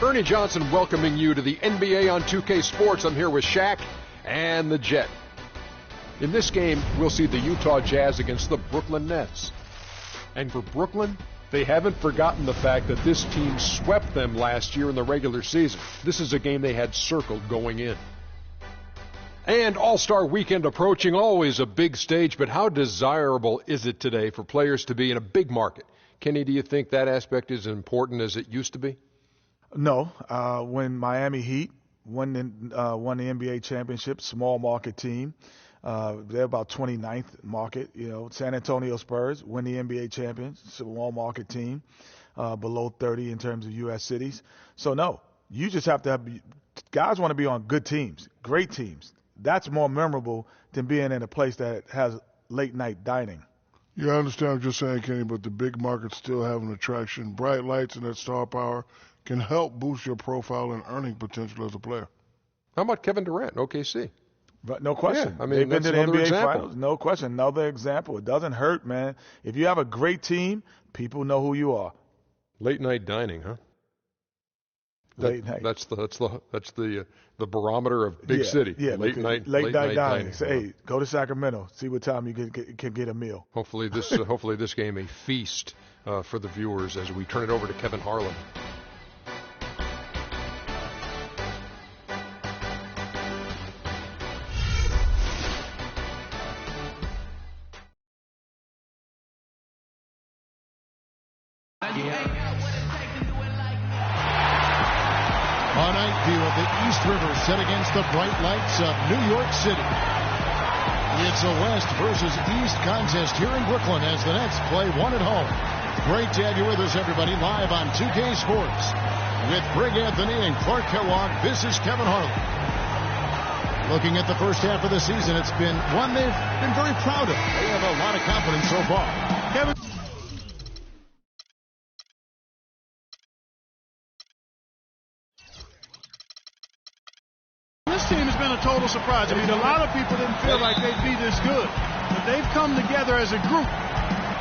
Ernie Johnson welcoming you to the NBA on 2K Sports. I'm here with Shaq and the Jet. In this game, we'll see the Utah Jazz against the Brooklyn Nets. And for Brooklyn, they haven't forgotten the fact that this team swept them last year in the regular season. This is a game they had circled going in. And All-Star Weekend approaching, always a big stage, but how desirable is it today for players to be in a big market? Kenny, do you think that aspect is as important as it used to be? No. When Miami Heat won the NBA championship, small market team, they're about 29th market. San Antonio Spurs win the NBA championship, small market team, below 30 in terms of U.S. cities. So, no, you just have to have – guys want to be on good teams, great teams. That's more memorable than being in a place that has late-night dining. Yeah, I understand what you're saying, Kenny, but the big markets still have an attraction. Bright lights and that star power can help boost your profile and earning potential as a player. How about Kevin Durant, OKC? But no question. Yeah, I mean, they've been to the NBA example. Finals. No question. Another example. It doesn't hurt, man. If you have a great team, people know who you are. Late night dining, huh? Late night. That's the barometer of big city. Yeah, late night dining. Say, hey, go to Sacramento. See what time you can get a meal. Hopefully this game a feast for the viewers as we turn it over to Kevin Harlan. A night view of the East River set against the bright lights of New York City. It's a West versus East contest here in Brooklyn as the Nets play one at home. Great to have you with us, everybody, live on 2K Sports. With Greg Anthony and Clark Kellogg, this is Kevin Harlan. Looking at the first half of the season, it's been one they've been very proud of. They have a lot of confidence so far. Kevin. Team has been a total surprise. I mean, a lot of people didn't feel like they'd be this good, but they've come together as a group.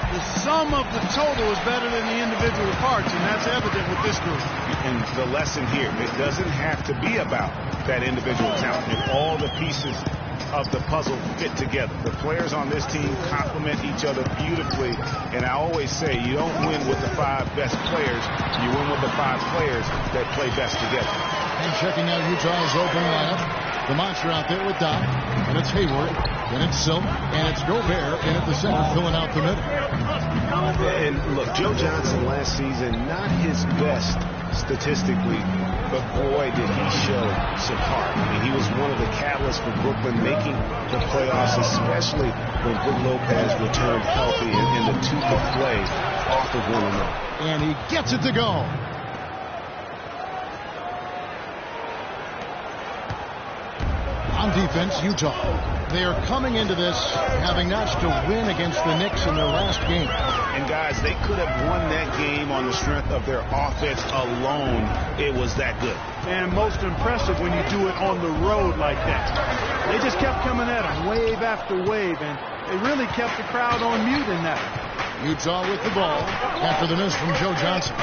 The sum of the total is better than the individual parts, and that's evident with this group. And the lesson here, it doesn't have to be about that individual talent. If all the pieces of the puzzle fit together, the players on this team complement each other beautifully. And I always say, you don't win with the 5 best players. You win with the 5 players that play best together. And checking out Utah's open lineup. The monster out there with Doc. And it's Hayward. Then it's Silk. And it's Gobert in at the center, filling out the middle. And look, Joe Johnson last season, not his best statistically, but boy, did he show some heart. I mean, he was one of the catalysts for Brooklyn making the playoffs, especially when Brook Lopez returned healthy and the two could play off of one another. And he gets it to go. On defense, Utah. They are coming into this having notched a win against the Knicks in their last game. And guys, they could have won that game on the strength of their offense alone. It was that good. And most impressive when you do it on the road like that. They just kept coming at them, wave after wave, and they really kept the crowd on mute in that. Utah with the ball after the miss from Joe Johnson.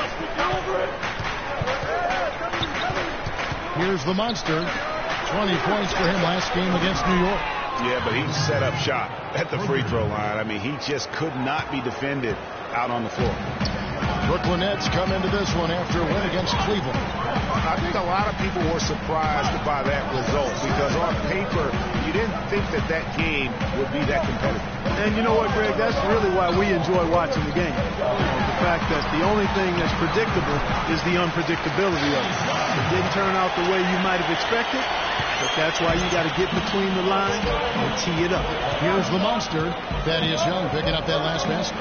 Here's the monster. 20 points for him last game against New York. Yeah, but he set up shop at the free throw line. I mean, he just could not be defended out on the floor. Brooklyn Nets come into this one after a win against Cleveland. I think a lot of people were surprised by that result because on paper, you didn't think that game would be that competitive. And you know what, Greg? That's really why we enjoy watching the game. The fact that the only thing that's predictable is the unpredictability of it. It didn't turn out the way you might have expected, but that's why you got to get between the lines and tee it up. Here's the monster, Thaddeus Young, picking up that last basket.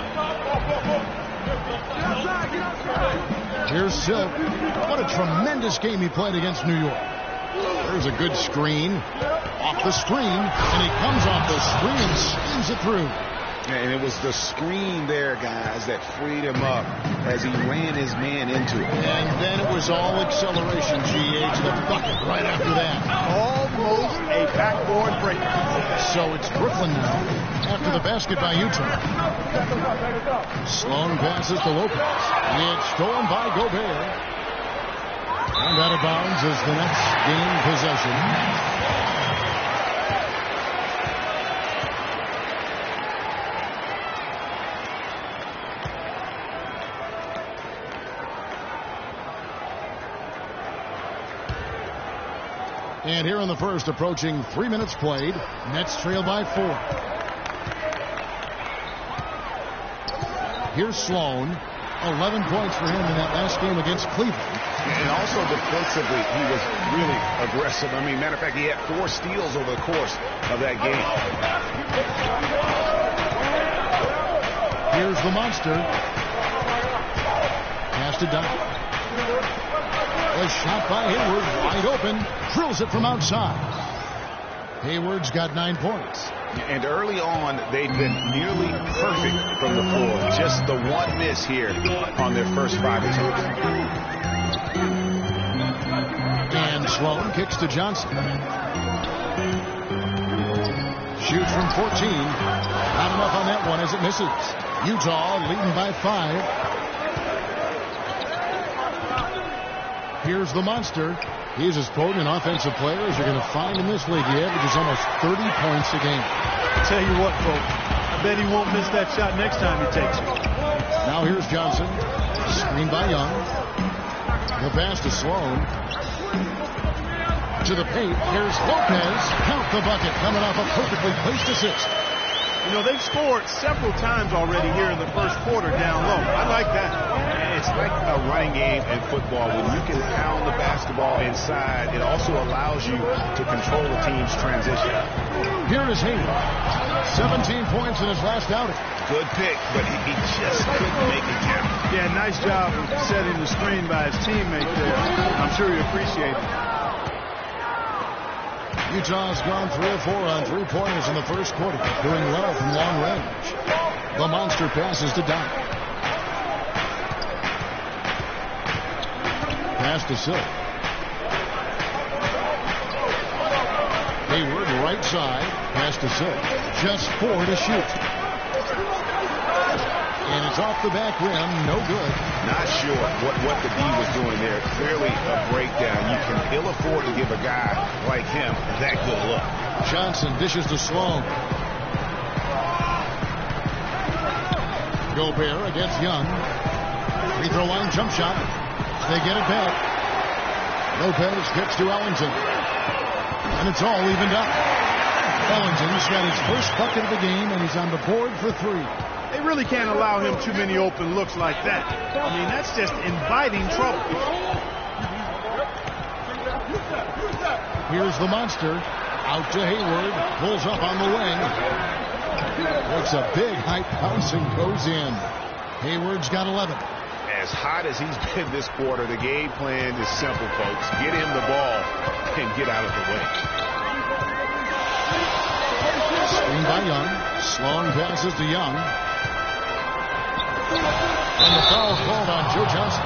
Here's Silk. What a tremendous game he played against New York. There's a good screen. Off the screen, and he comes off the screen and spins it through. And it was the screen there, guys, that freed him up as he ran his man into it. And then it was all acceleration, GH, the bucket right after that. Almost a backboard breaker. So it's Brooklyn now, after the basket by Utah. Sloan passes to Lopez. It's stolen by Gobert. And out of bounds as the Nets gain possession. And here in the first, approaching 3 minutes played, Nets trail by 4. Here's Sloan. 11 points for him in that last game against Cleveland. And also defensively, he was really aggressive. I mean, matter of fact, he had 4 steals over the course of that game. Here's the monster. Pass to Dunn. A shot by Hayward, wide open, drills it from outside. Hayward's got 9 points. And early on, they've been nearly perfect from the floor. Just the one miss here on their first 5 attempts. And Sloan kicks to Johnson. Shoots from 14. Not enough on that one as it misses. Utah leading by 5. Here's the monster. He's as potent an offensive player as you're going to find in this league. He averages almost 30 points a game. I'll tell you what, folks. I bet he won't miss that shot next time he takes it. Now here's Johnson. Screened by Young. The pass to Sloan. To the paint. Here's Lopez. Count the bucket. Coming off a perfectly placed assist. You know, they've scored several times already here in the first quarter down low. I like that. It's like a running game in football. When you can pound the basketball inside, it also allows you to control the team's transition. Here is Hayward. 17 points in his last outing. Good pick, but he just couldn't make it count. Yeah, nice job of setting the screen by his teammate there. I'm sure he appreciated it. Utah's gone 3 of 4 on 3-pointers in the first quarter, doing well from long range. The monster passes to Dunn. Pass to Silk. Hayward right side. Pass to Silk. Just 4 to shoot. And it's off the back rim. No good. Not sure what the D was doing there. Clearly a breakdown. You can ill afford to give a guy like him that good look. Johnson dishes to Sloan. Gobert against Young. Free throw line jump shot. They get it back. Lopez gets to Ellington. And it's all evened up. Ellington's got his first bucket of the game, and he's on the board for 3. They really can't allow him too many open looks like that. I mean, that's just inviting trouble. Here's the monster. Out to Hayward. Pulls up on the wing. Looks a big height bounce and goes in. Hayward's got 11. As hot as he's been this quarter, the game plan is simple, folks. Get him the ball and get out of the way. Screen by Young. Sloan passes to Young. And the foul called on Joe Johnson.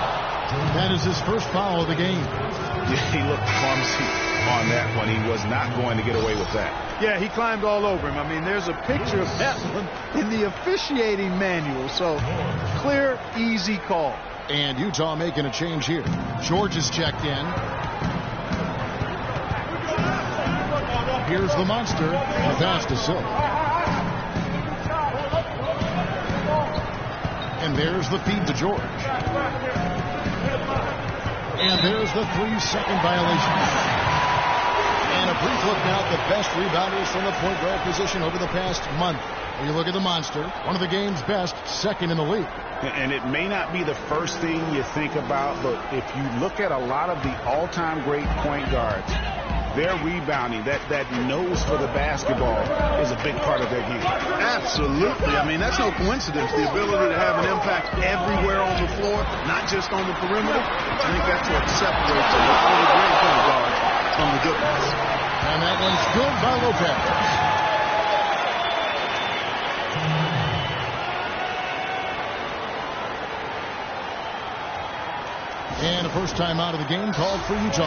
That is his first foul of the game. Yeah, he looked clumsy on that one. He was not going to get away with that. Yeah, he climbed all over him. I mean, there's a picture of that one in the officiating manual. So, clear, easy call. And Utah making a change here. George is checked in. Here's the monster. The pass to Silk. And there's the feed to George. And there's the 3-second violation. And a brief look now at the best rebounders from the point guard position over the past month. When you look at the monster, one of the game's best, second in the league. And it may not be the first thing you think about, but if you look at a lot of the all-time great point guards, their rebounding, that nose for the basketball is a big part of their game. Absolutely. I mean, that's no coincidence. The ability to have an impact everywhere on the floor, not just on the perimeter. I think that's what separates all the great point guards from the good ones. And that one's good by Lopez. And a first time out of the game called for Utah.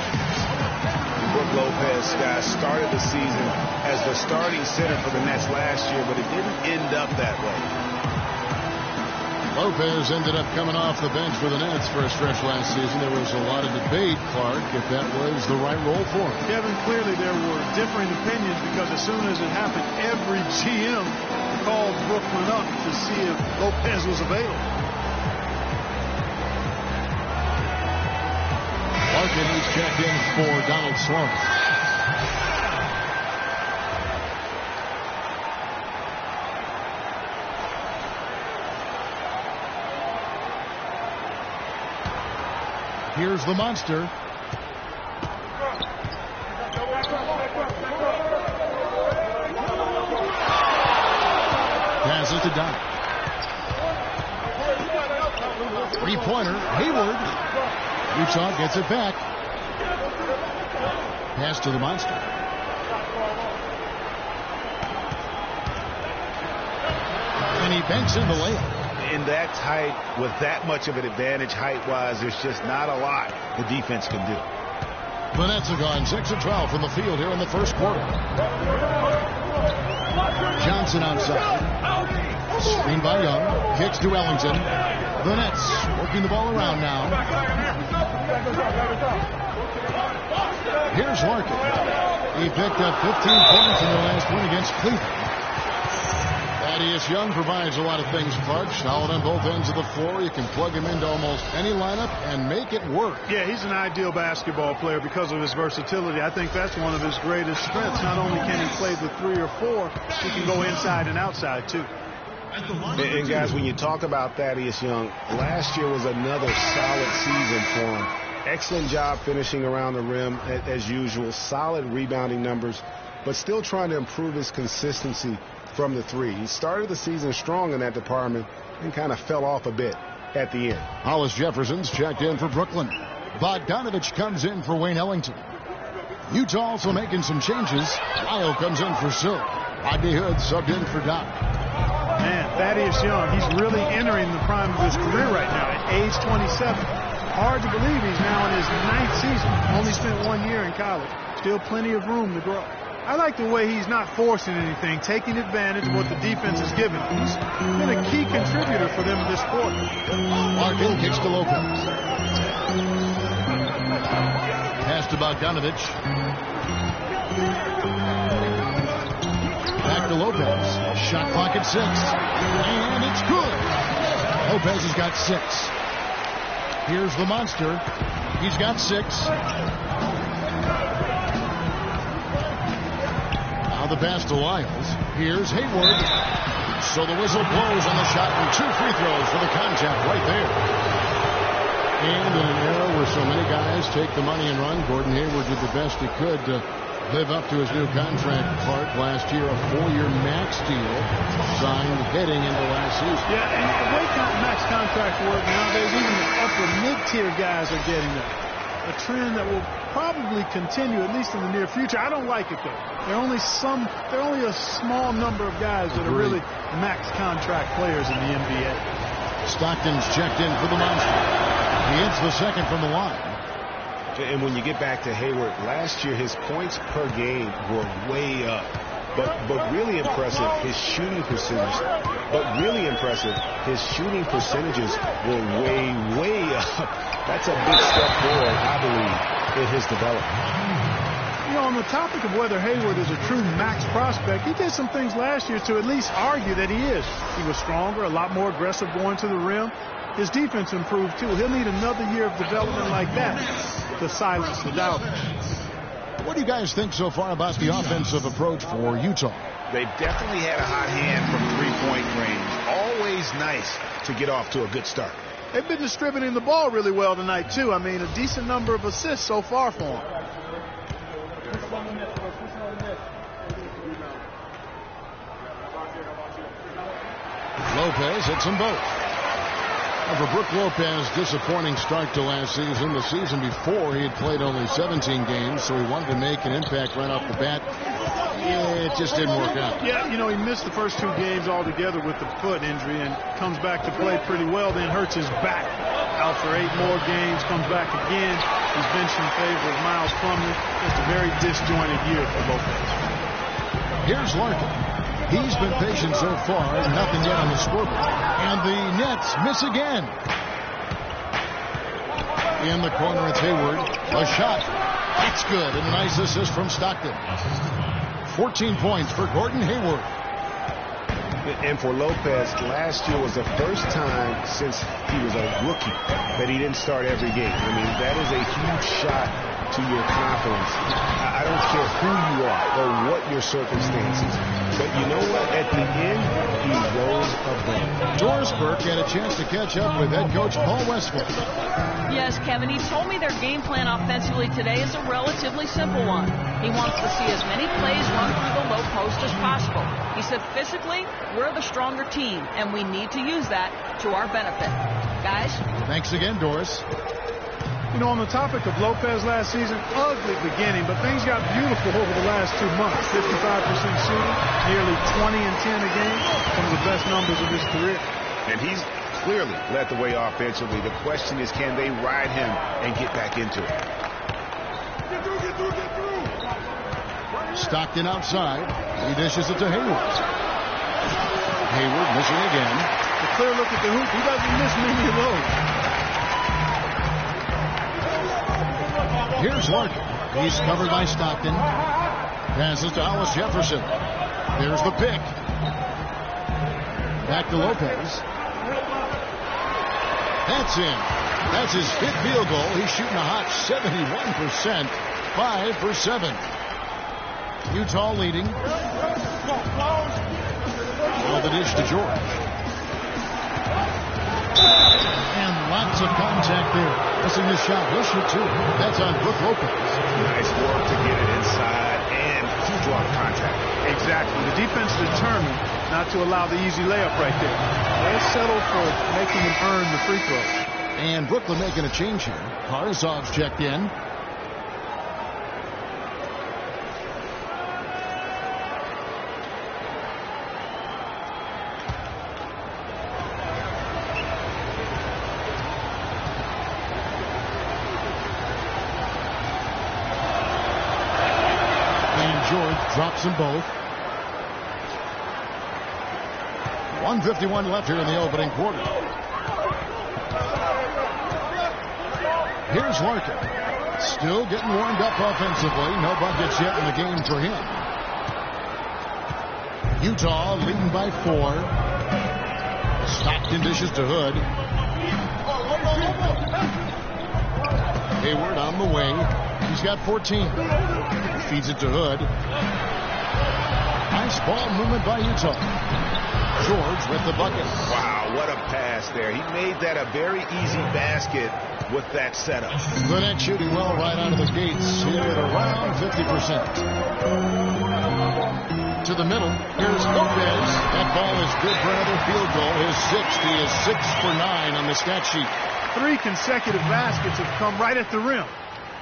Brook Lopez started the season as the starting center for the Nets last year, but it didn't end up that way. Lopez ended up coming off the bench for the Nets for a stretch last season. There was a lot of debate, Clark, if that was the right role for him. Kevin, clearly there were differing opinions because as soon as it happened, every GM called Brooklyn up to see if Lopez was available. Larkin, he's checked in for Donald Sloan. Here's the monster. Passes to Doc. Three-pointer. Hayward. Utah gets it back. Pass to the monster. And he banks in the layup. In that tight, with that much of an advantage height-wise, there's just not a lot the defense can do. The Nets have gone 6 of 12 from the field here in the first quarter. Johnson outside. Screen by Young. Kicks to Ellington. The Nets working the ball around now. Here's Larkin. He picked up 15 points in the last win against Cleveland. Thaddeus Young provides a lot of things, Clark. Solid on both ends of the floor. You can plug him into almost any lineup and make it work. Yeah, he's an ideal basketball player because of his versatility. I think that's one of his greatest strengths. Not only can he play the 3 or 4, he can go inside and outside, too. And guys, when you talk about Thaddeus Young, last year was another solid season for him. Excellent job finishing around the rim as usual. Solid rebounding numbers, but still trying to improve his consistency from the 3. He started the season strong in that department and kind of fell off a bit at the end. Hollis Jefferson's checked in for Brooklyn. Bogdanovich comes in for Wayne Ellington. Utah also making some changes. Lyle comes in for Silk. Rodney Hood subbed in for Doc. Man, Thaddeus Young, he's really entering the prime of his career right now at age 27. Hard to believe he's now in his 9th season. Only spent 1 year in college. Still plenty of room to grow. I like the way he's not forcing anything, taking advantage of what the defense is giving him. He's been a key contributor for them this quarter. Larkin kicks to Lopez. Pass to Bogdanovich. Back to Lopez. Shot clock at 6. And it's good. Lopez has got 6. Here's the monster. He's got 6. Now the pass to Lyles. Here's Hayward. So the whistle blows on the shot and 2 free throws for the contact right there. And in an era where so many guys take the money and run, Gordon Hayward did the best he could to live up to his new contract. Clark last year, a 4-year max deal signed heading into last season. Yeah, and the way max contracts work nowadays, even the upper mid-tier guys are getting that. A trend that will probably continue, at least in the near future. I don't like it, though. There are only a small number of guys that are really max contract players in the NBA. Stockton's checked in for the monster. He hits the second from the line. And when you get back to Hayward, last year his points per game were way up. But really impressive, his shooting percentage. His shooting percentages were way up. That's a big step forward, I believe, in his development. You know, on the topic of whether Hayward is a true max prospect, he did some things last year to at least argue that he is. He was stronger, a lot more aggressive going to the rim. His defense improved, too. He'll need another year of development like that to silence the doubt. What do you guys think so far about the offensive approach for Utah? They've definitely had a hot hand from three-point range. Always nice to get off to a good start. They've been distributing the ball really well tonight, too. I mean, a decent number of assists so far for them. Lopez hits them both. For Brook Lopez, disappointing start to last season. The season before, he had played only 17 games, so he wanted to make an impact right off the bat. It just didn't work out. Yeah, you know, he missed the first 2 games altogether with the foot injury and comes back to play pretty well, then hurts his back. Out for 8 more games, comes back again. He's benched in favor of Miles Plumlee. It's a very disjointed year for Lopez. Here's Larkin. He's been patient so far. Nothing yet on the scoreboard. And the Nets miss again. In the corner, it's Hayward. A shot. That's good. And a nice assist from Stockton. 14 points for Gordon Hayward. And for Lopez, last year was the first time since he was a rookie that he didn't start every game. I mean, that is a huge shot to your confidence. I don't care who you are or what your circumstances, but you know what? At the end, he rose above. Doris Burke had a chance to catch up with head coach Paul Westphal. Yes, Kevin, he told me their game plan offensively today is a relatively simple one. He wants to see as many plays run through the low post as possible. He said physically, we're the stronger team, and we need to use that to our benefit. Guys? Thanks again, Doris. You know, on the topic of Lopez last season, ugly beginning, but things got beautiful over the last 2 months. 55% shooting, nearly 20 and 10 a game, some of the best numbers of his career. And he's clearly led the way offensively. The question is, can they ride him and get back into it? Stockton outside. He dishes it to Hayward. Hayward missing again. A clear look at the hoop. He doesn't miss many of those. Here's Larkin. He's covered by Stockton. Passes to Hollis Jefferson. There's the pick. Back to Lopez. That's in. That's his 5th field goal. He's shooting a hot 71%. 5 for 7. Utah leading. Well, the dish to George. And lots of contact there. Missing this shot. He'll shoot too. That's on Brook Lopez. Nice work to get it inside and to drop contact. Exactly. The defense determined not to allow the easy layup right there. They settled for making him earn the free throw. And Brooklyn making a change here. Karsov's checked in. Drops them both. 1:51 left here in the opening quarter. Here's Larkin. Still getting warmed up offensively. No buckets yet in the game for him. Utah leading by 4. Stockton dishes to Hood. Hayward on the wing. He's got 14. Feeds it to Hood. Nice ball movement by Utah. George with the bucket. Wow, what a pass there. He made that a very easy basket with that setup. The Nets shooting well right out of the gates here at around 50%. To the middle. Here's Lopez. That ball is good for another field goal. His 6th. He is 6 for 9 on the stat sheet. 3 consecutive baskets have come right at the rim.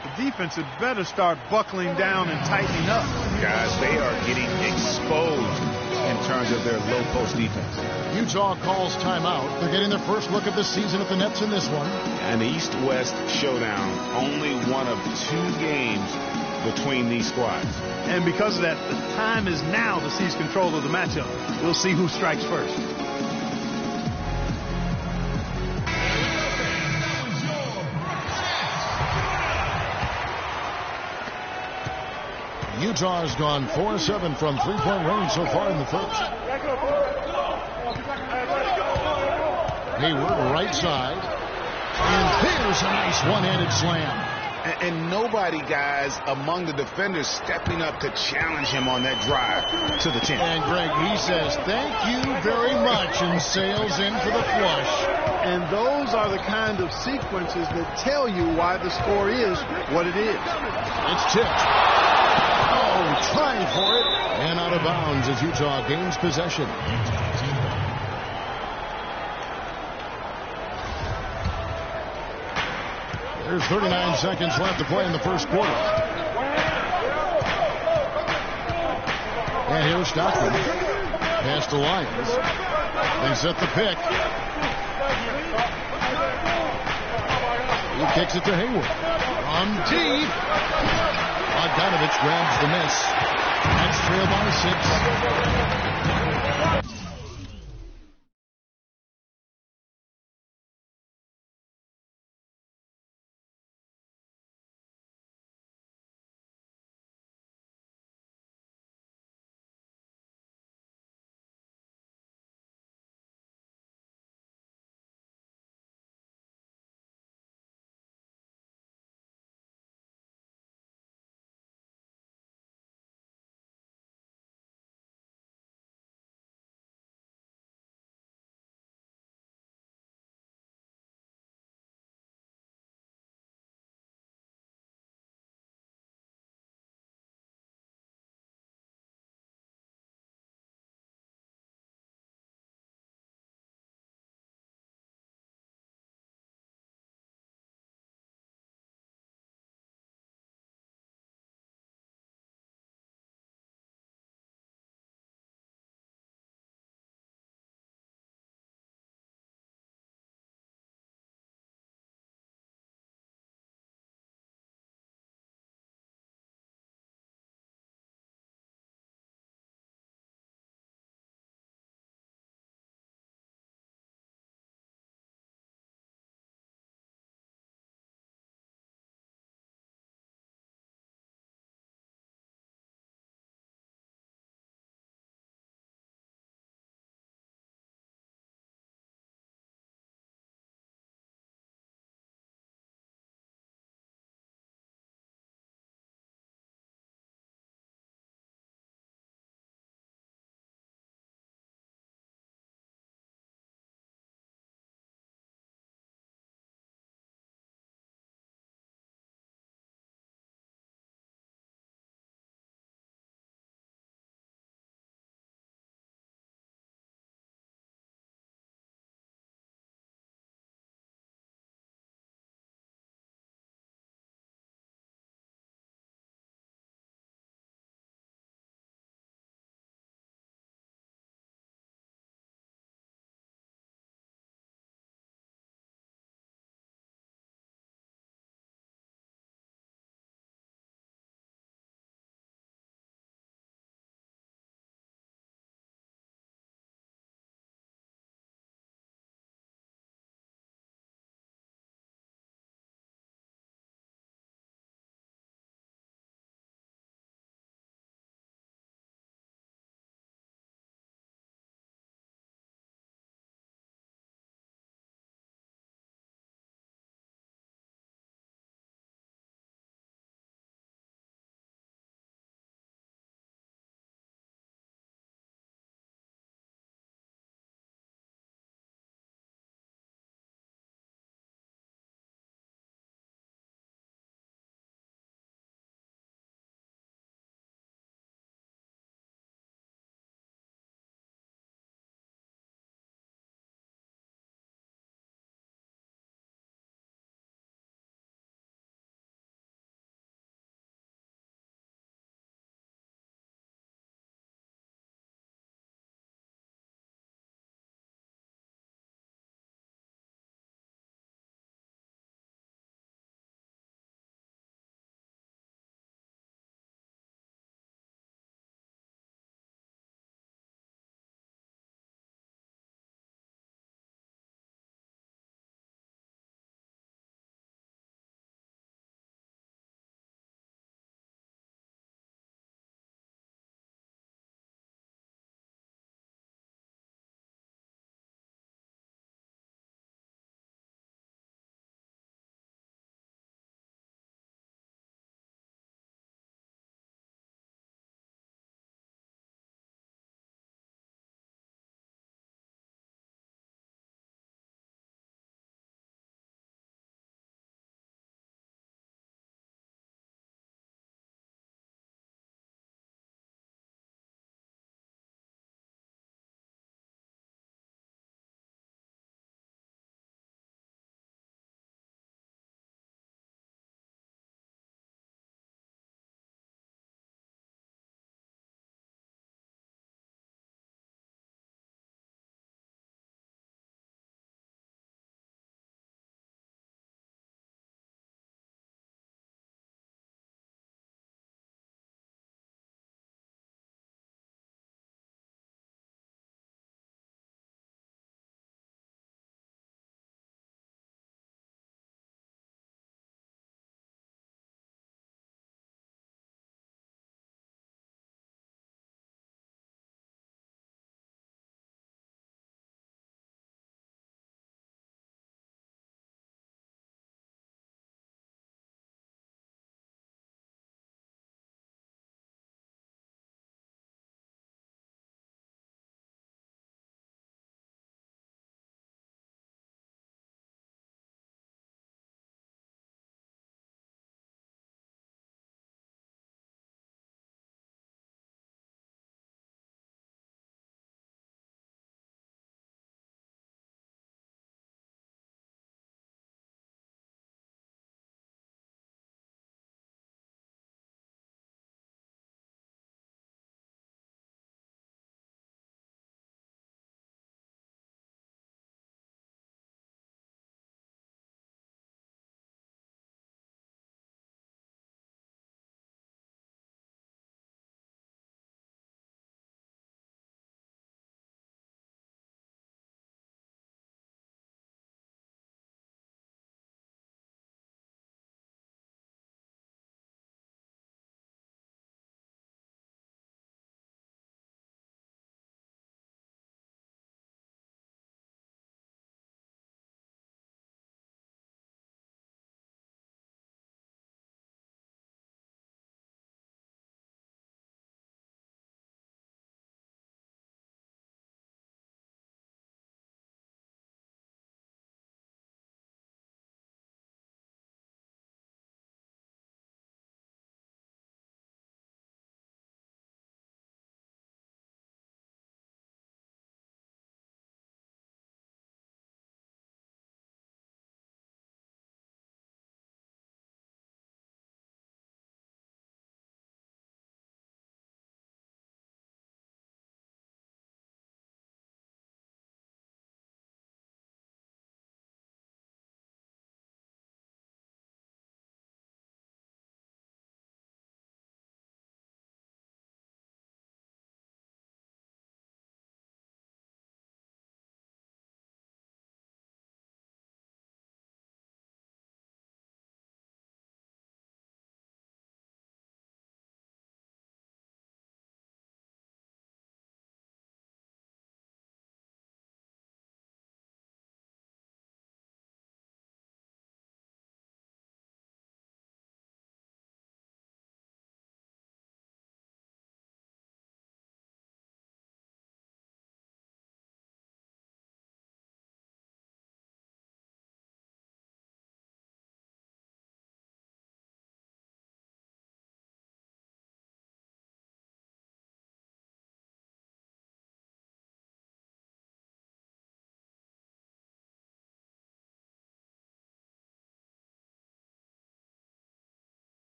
The defense had better start buckling down and tightening up. Guys, they are getting exposed in terms of their low post defense. Utah calls timeout. They're getting their first look of the season at the Nets in this one. An East-West showdown. Only one of 2 games between these squads. And because of that, the time is now to seize control of the matchup. We'll see who strikes first. Utah has gone 4-7 from three-point range so far in the first. Hayward, right side. And there's a nice one-handed slam. And nobody, guys, among the defenders stepping up to challenge him on that drive to the 10. And Greg, he says, thank you very much, and sails in for the flush. And those are the kind of sequences that tell you why the score is what it is. It's tipped. Oh, trying for it. And out of bounds as Utah gains possession. There's 39 seconds left to play in the first quarter. And here's Stockton. Pass to Lyons. They set the pick. He kicks it to Hayward. From deep. Bogdanovich grabs the miss. That's trail by 6.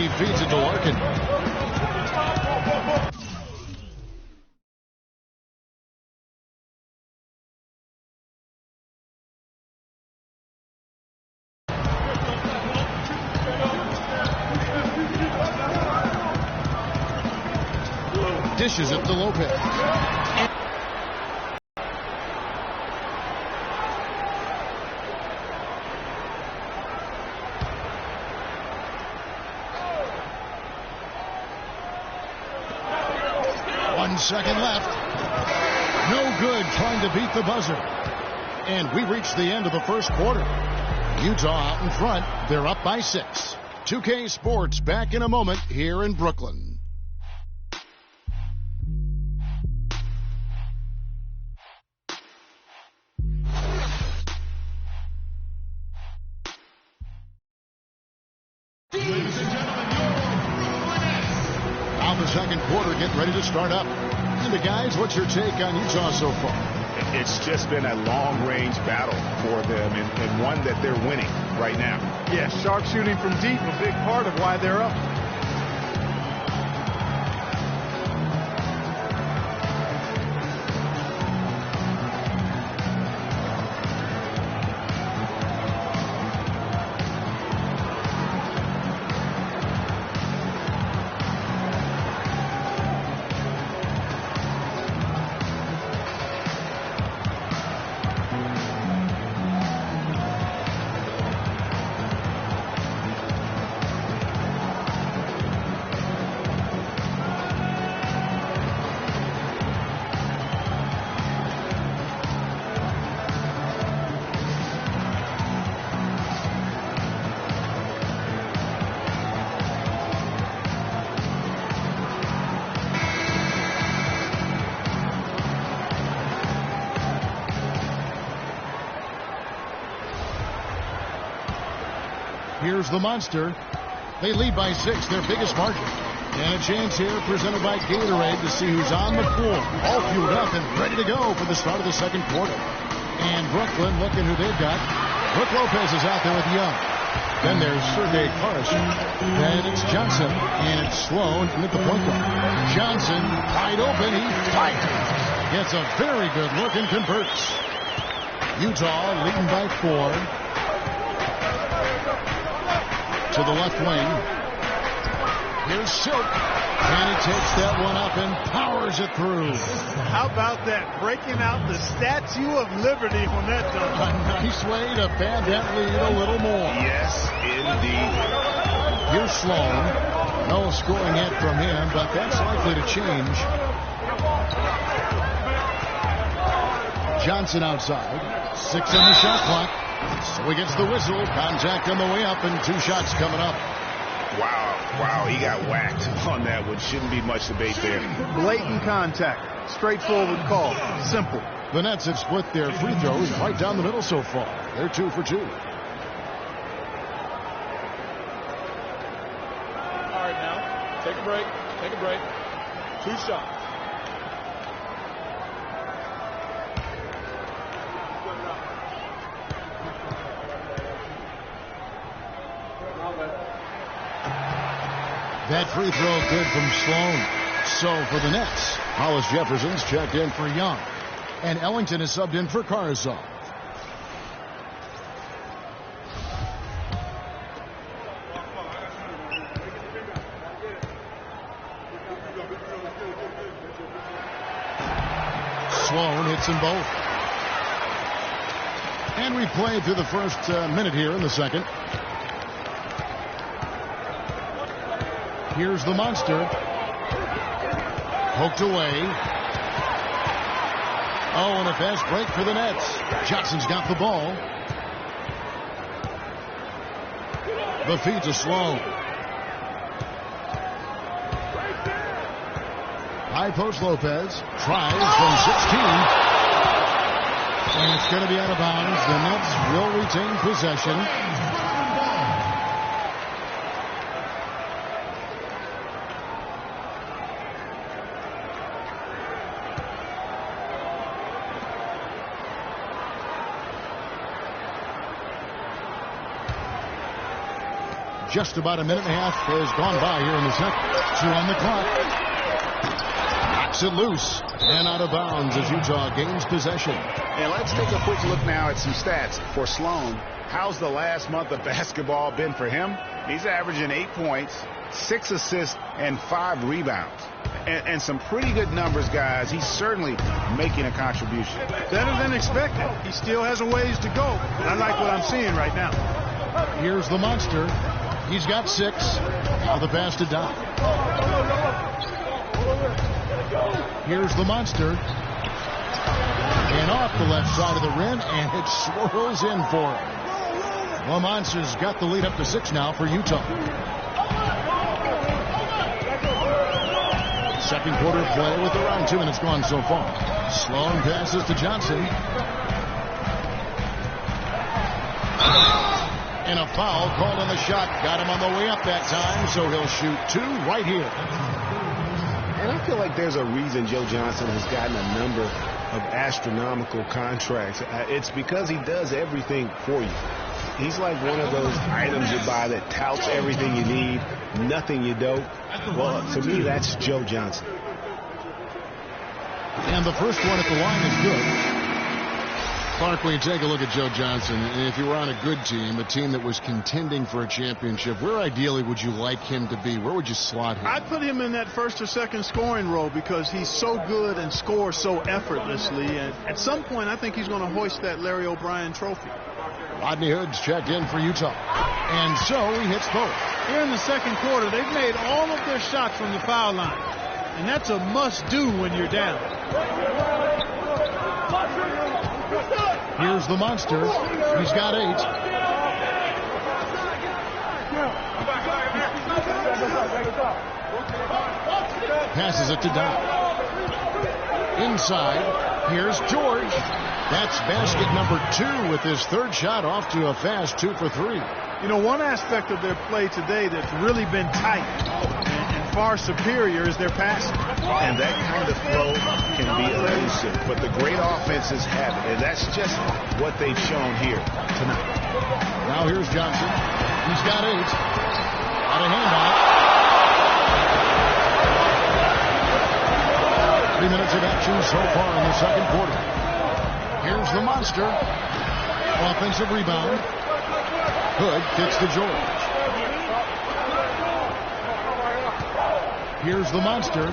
He feeds it to Larkin. Dishes it to Lopez. One second left. No good trying to beat the buzzer. And we reach the end of the first quarter. Utah out in front. They're up by 6. 2K Sports back in a moment here in Brooklyn. Second quarter getting ready to start up. And the guys, what's your take on Utah so far? It's just been a long-range battle for them and one that they're winning right now. Yeah, sharp shooting from deep, a big part of why they're up. Here's the Monster. They lead by 6, their biggest margin. And a chance here presented by Gatorade to see who's on the floor. All fueled up and ready to go for the start of the second quarter. And Brooklyn looking who they've got. Brook Lopez is out there with Young. Then there's Sergei Carson. Then it's Johnson. And it's Sloan at the point guard. Johnson wide open. He fires. Gets a very good look and converts. Utah leading by 4. To the left wing. Here's Silk. And he takes that one up and powers it through. How about that? Breaking out the Statue of Liberty when that done. A nice way to pad that lead a little more. Yes, indeed. Here's Sloan. No scoring yet from him, but that's likely to change. Johnson outside. 6 on the shot clock. So he gets the whistle. Contact on the way up and 2 shots coming up. Wow, he got whacked on that one. Shouldn't be much debate there. Blatant contact. Straightforward call. Simple. The Nets have split their free throws right down the middle so far. They're 2 for 2. All right, now, take a break. Take a break. 2 shots. That free throw good from Sloan. So for the Nets, Hollis Jefferson's checked in for Young. And Ellington is subbed in for Karsov. Sloan hits them both. And we played through the first minute here in the second. Here's the Monster. Poked away. Oh, and a fast break for the Nets. Jackson's got the ball. The feed to Sloan. High post Lopez. Tries from 16. And it's going to be out of bounds. The Nets will retain possession. Just about a minute and a half has gone by here in the second. 2 on the clock. Knocks it loose and out of bounds as Utah gains possession. And let's take a quick look now at some stats for Sloan. How's the last month of basketball been for him? He's averaging 8 points, 6 assists, and 5 rebounds. And some pretty good numbers, guys. He's certainly making a contribution. Better than expected. He still has a ways to go. I like what I'm seeing right now. Here's the monster. He's got 6. Now the pass to Doc. Here's the monster. And off the left side of the rim, and it swirls in for him. The Monsters got the lead up to 6 now for Utah. Second quarter play with around 2 minutes gone so far. Sloan passes to Johnson. And a foul called on the shot. Got him on the way up that time, so he'll shoot 2 right here. And I feel like there's a reason Joe Johnson has gotten a number of astronomical contracts. It's because he does everything for you. He's like one of those items you buy that touts everything you need, nothing you don't. Well, to me, that's Joe Johnson. And the first one at the line is good. Clark, when you take a look at Joe Johnson, and if you were on a good team, a team that was contending for a championship, where ideally would you like him to be? Where would you slot him? I'd put him in that first or second scoring role because he's so good and scores so effortlessly. And at some point, I think he's going to hoist that Larry O'Brien trophy. Rodney Hood's checked in for Utah. And so he hits both. Here in the second quarter, they've made all of their shots from the foul line. And that's a must-do when you're down. Here's the monster. He's got 8. Passes it to Doc. Inside. Here's George. That's basket number 2 with his third shot off to a fast 2 for 3. You know, one aspect of their play today that's really been tight and far superior is their passing. And that kind of flow can be elusive, but the great offenses have it, and that's just what they've shown here tonight. Now here's Johnson. He's got 8. Got a handout. 3 minutes of action so far in the second quarter. Here's the monster. Offensive rebound. Hood kicks to George. Here's the monster.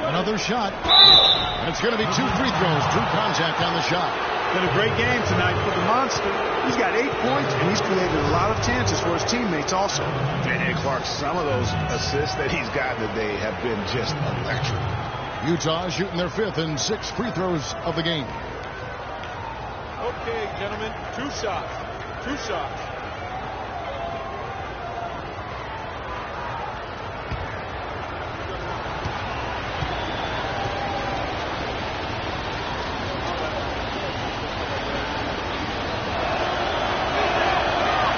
Another shot. And it's going to be 2 free throws. True contact on the shot. Been a great game tonight for the monster. He's got 8 points, and he's created a lot of chances for his teammates also. And Clark, some of those assists that he's gotten today have been just electric. Utah shooting their 5th and 6th free throws of the game. Okay, gentlemen, 2 shots. 2 shots.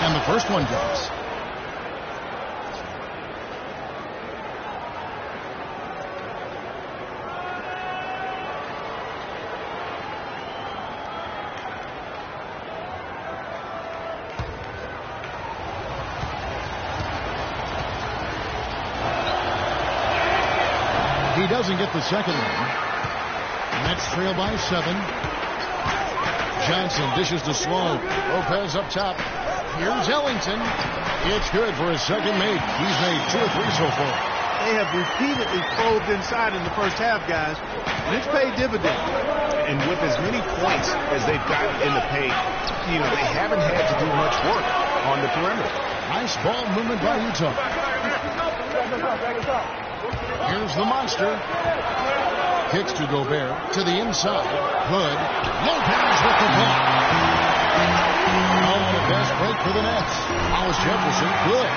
And the first one goes. He doesn't get the second one. Nets trail by 7. Johnson dishes to Sloan. Lopez up top. Here's Ellington. It's good for his second make. He's made 2 or 3 so far. They have repeatedly probed inside in the first half, guys, and it's paid dividends. And with as many points as they've gotten in the paint, you know, they haven't had to do much work on the perimeter. Nice ball movement by Utah. Here's the monster. Kicks to Gobert. To the inside. Hood. Lopez with the block. Oh, the best break for the Nets. Hollis Jefferson. Good.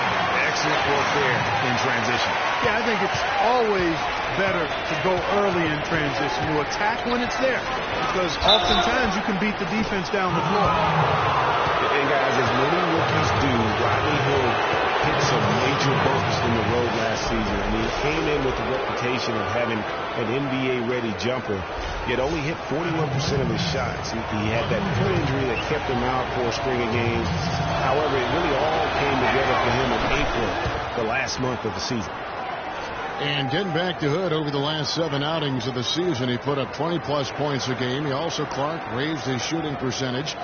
Excellent work there in transition. Yeah, I think it's always better to go early in transition. You attack when it's there, because oftentimes you can beat the defense down the floor. And guys, as many rookies do, Rodney Hood hit some major bumps in the road last season. I mean, he came in with the reputation of having an NBA-ready jumper, yet only hit 41% of his shots. He had that foot injury that kept him out for a string of games. However, it really all came together for him in April, the last month of the season. And getting back to Hood, over the last 7 outings of the season, he put up 20-plus points a game. He also, Clark, raised his shooting percentage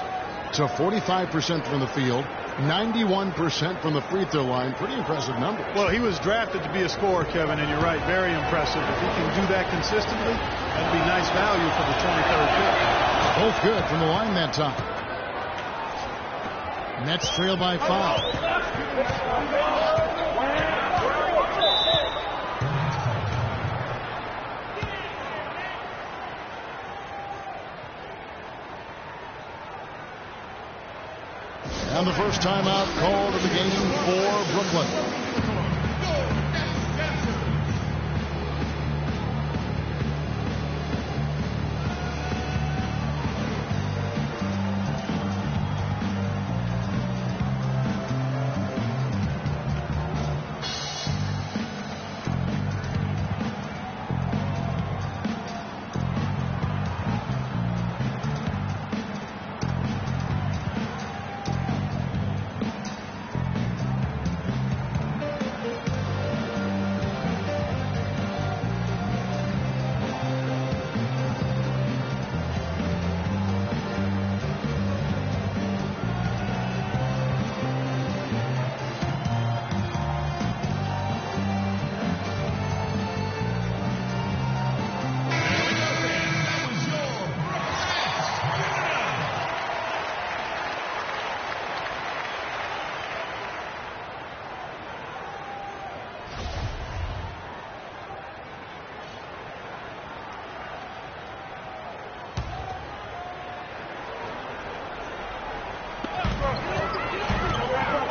to 45% from the field, 91% from the free throw line. Pretty impressive numbers. Well, he was drafted to be a scorer, Kevin, and you're right, very impressive. If he can do that consistently, that'd be nice value for the 23rd pick. Both good from the line that time. Nets trail by 5. And the first timeout called of the game for Brooklyn.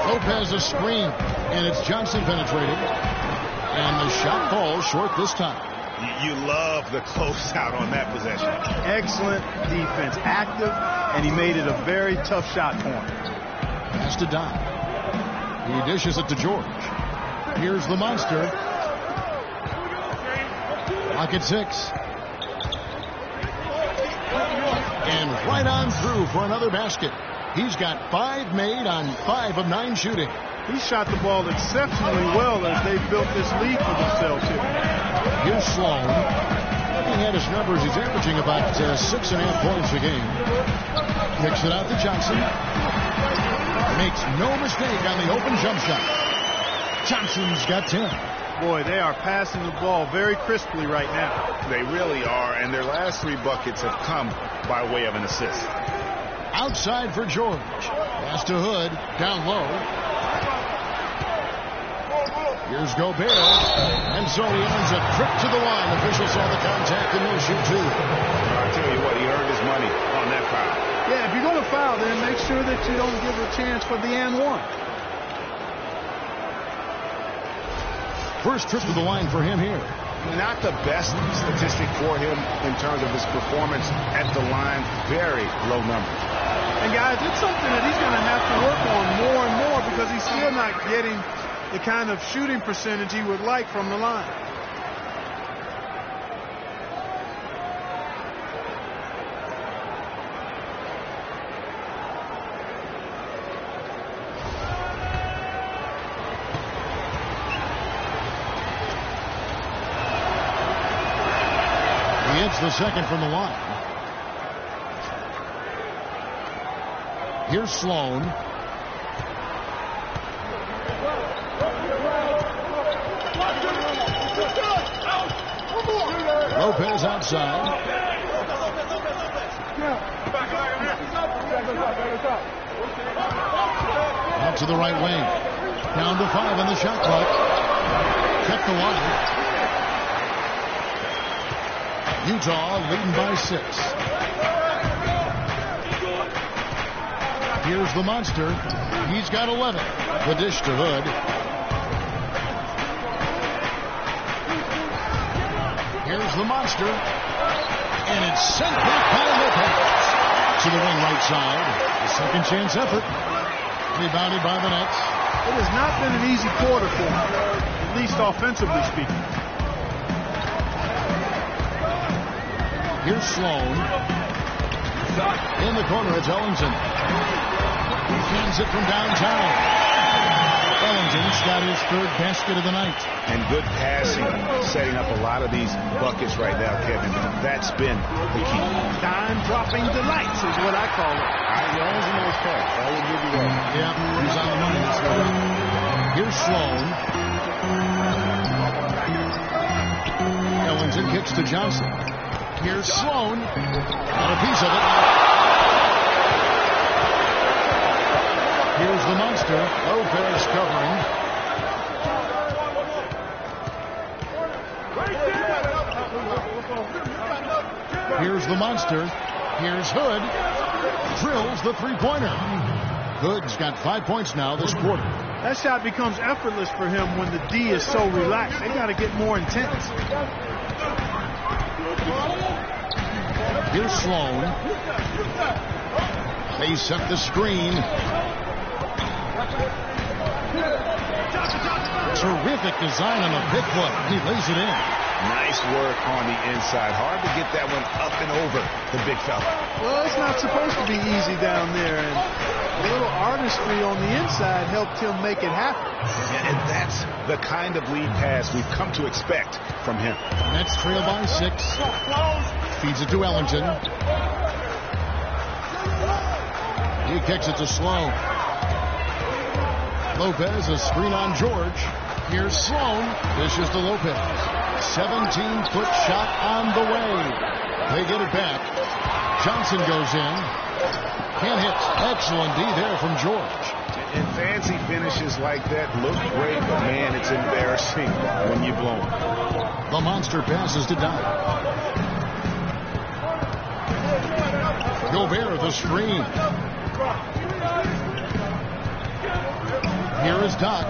Lopez a screen, and it's Johnson penetrating, and the shot falls short this time. You love the closeout on that possession. Excellent defense, active, and he made it a very tough shot for him. Has to die. He dishes it to George. Here's the monster. Lock at 6. And right on through for another basket. He's got 5 made on 5 of 9 shooting. He shot the ball exceptionally well as they built this lead for themselves here. Here's Sloan. Looking at his numbers, he's averaging about 6.5 points a game. Kicks it out to Johnson. Makes no mistake on the open jump shot. Johnson's got 10. Boy, they are passing the ball very crisply right now. They really are, and their last 3 buckets have come by way of an assist. Outside for George. Pass to Hood. Down low. Here's Gobert. And so he earns a trip to the line. Officials saw the contact and he'll shoot 2. I'll tell you what, he earned his money on that foul. Yeah, if you're going to foul, then make sure that you don't give a chance for the and one. First trip to the line for him here. Not the best statistic for him in terms of his performance at the line. Very low numbers. And guys, it's something that he's going to have to work on more and more because he's still not getting the kind of shooting percentage he would like from the line. He hits the second from the line. Here's Sloan. Lopez outside. Out to the right wing. Down to 5 on the shot clock. Kept the line. Utah leading by 6. Here's the monster. He's got 11. The dish to Hood. Here's the monster. And it's sent back by Lopez. To the wing right side. A second chance effort. Rebounded by the Nets. It has not been an easy quarter for him, at least offensively speaking. Here's Sloan. In the corner, it's Ellington. He sends it from downtown. Ellington's got his third basket of the night. And good passing, setting up a lot of these buckets right now, Kevin. That's been the key. Dime-dropping delights is what I call it. He owns a nice pass. I will give you that. Yeah, he's on the money. Here's Sloan. Ellington kicks to Johnson. Here's Sloan. Got a piece of it. Here's the monster. Lopez covering. Here's the monster. Here's Hood. Drills the three-pointer. Hood's got 5 points now this quarter. That shot becomes effortless for him when the D is so relaxed. They got to get more intense. Here's Sloan. They set the screen. Terrific design on the pick play. He lays it in. Nice work on the inside. Hard to get that one up and over the big fella. Well, it's not supposed to be easy down there, and a little artistry on the inside helped him make it happen. And that's the kind of lead pass we've come to expect from him. Nets trail by 6. Feeds it to Ellington. He kicks it to Sloan. Lopez, a screen on George. Here's Sloan. Dishes to Lopez. 17-foot shot on the way. They get it back. Johnson goes in. Can't hit. Excellent D there from George. And fancy finishes like that look great, but man, it's embarrassing when you blow them. The monster passes to Doc. Gobert, the screen. Here is Doc.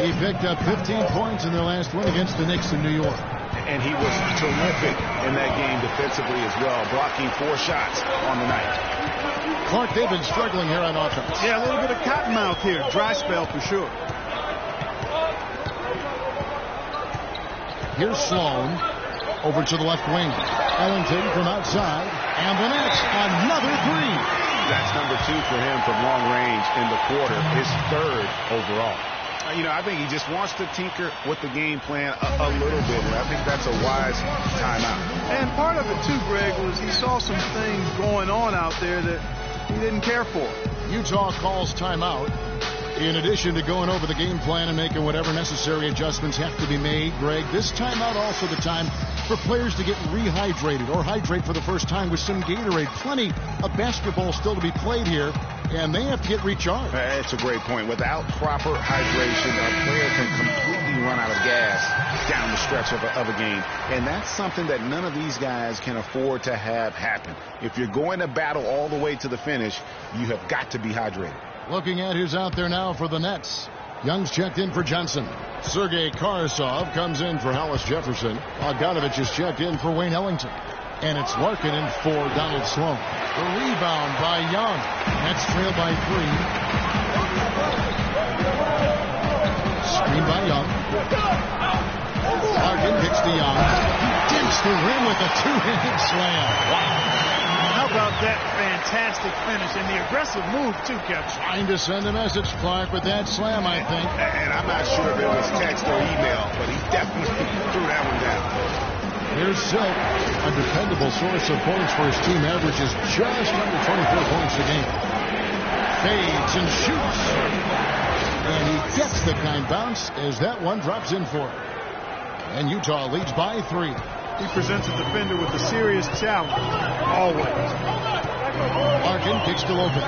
He picked up 15 points in their last win against the Knicks in New York. And he was terrific in that game defensively as well, blocking 4 shots on the night. Clark, they've been struggling here on offense. Yeah, a little bit of cottonmouth here. Dry spell for sure. Here's Sloan. Over to the left wing. Ellington from outside. And the Nets, another three. That's number 2 for him from long range in the quarter. His 3rd overall. I think he just wants to tinker with the game plan a little bit. I think that's a wise timeout. And part of it, too, Greg, was he saw some things going on out there that he didn't care for. Utah calls timeout. In addition to going over the game plan and making whatever necessary adjustments have to be made, Greg, this timeout also the time for players to get rehydrated or hydrate for the first time with some Gatorade. Plenty of basketball still to be played here, and they have to get recharged. That's a great point. Without proper hydration, a player can completely run out of gas down the stretch of a game. And that's something that none of these guys can afford to have happen. If you're going to battle all the way to the finish, you have got to be hydrated. Looking at who's out there now for the Nets. Young's checked in for Johnson. Sergei Karasov comes in for Hollis Jefferson. Bogdanovich is checked in for Wayne Ellington. And it's Larkin for Donald Sloan. The rebound by Young. Nets trail by 3. Screen by Young. Larkin kicks to Young. He dinks the rim with a 2-handed slam. Wow. How about that fantastic finish and the aggressive move, too, Kevin? Trying to send a message, Clark, with that slam, I think. And I'm not sure if it was text or email, but he definitely threw that one down. Here's Silk, a dependable source of points for his team, averages just under 24 points a game. Fades and shoots. And he gets the kind bounce as that one drops in for him. And Utah leads by 3. He presents a defender with a serious challenge. Always. Larkin kicks to Lopez.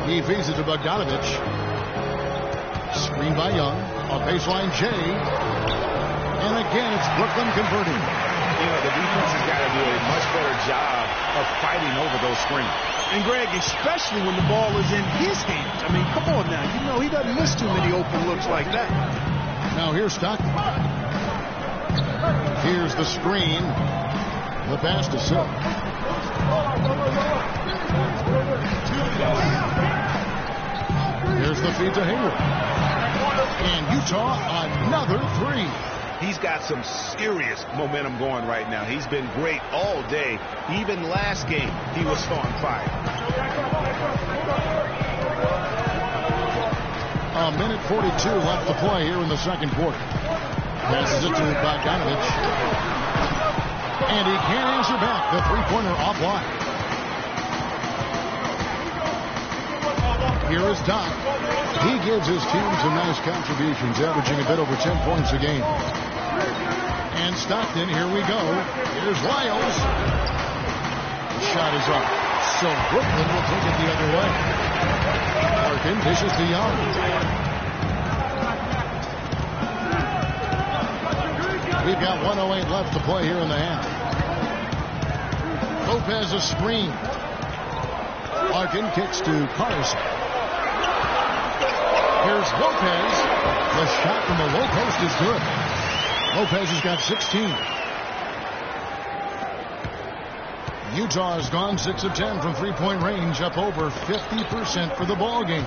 He feeds it to Bogdanovich. Screen by Young. On baseline, Jay. And again, it's Brooklyn converting. The defense has got to do a much better job of fighting over those screens. And, Greg, especially when the ball is in his hands. I mean, come on now. He doesn't miss too many open looks like that. Now here's Stockton. Here's the screen. The pass to Silk. Here's the feed to Hayward. And Utah, another three. He's got some serious momentum going right now. He's been great all day. Even last game, he was on fire. A minute 42 left to play here in the second quarter. Passes it to Bogdanovich. And he can't answer back. The three-pointer offline. Here is Doc. He gives his team some nice contributions, averaging a bit over 10 points a game. And Stockton, here we go. Here's Lyles. The shot is up. So Brooklyn will take it the other way. Larkin dishes to Young. We've got 1:08 left to play here in the half. Lopez a screen. Larkin kicks to Carson. Here's Lopez. The shot from the low post is good. Lopez has got 16. Utah has gone 6 of 10 from three-point range, up over 50% for the ball game.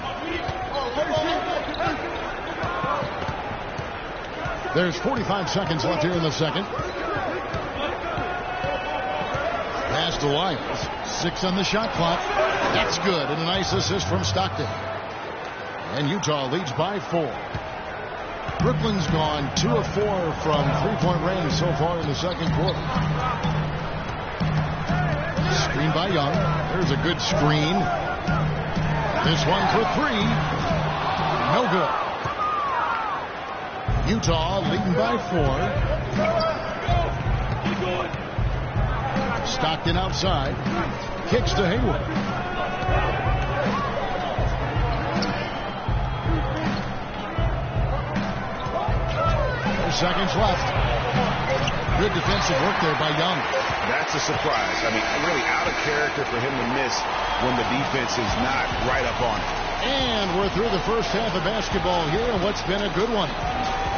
There's 45 seconds left here in the second. Pass to Lyles. 6 on the shot clock. That's good. And a nice assist from Stockton. And Utah leads by 4. Brooklyn's gone 2 of 4 from three-point range so far in the second quarter. Screen by Young. There's a good screen. This one for 3. No good. Utah leading by 4. Stockton outside. Kicks to Hayward. 4 seconds left. Good defensive work there by Young. That's a surprise. I mean, really out of character for him to miss when the defense is not right up on it. And we're through the first half of basketball here, and what's been a good one.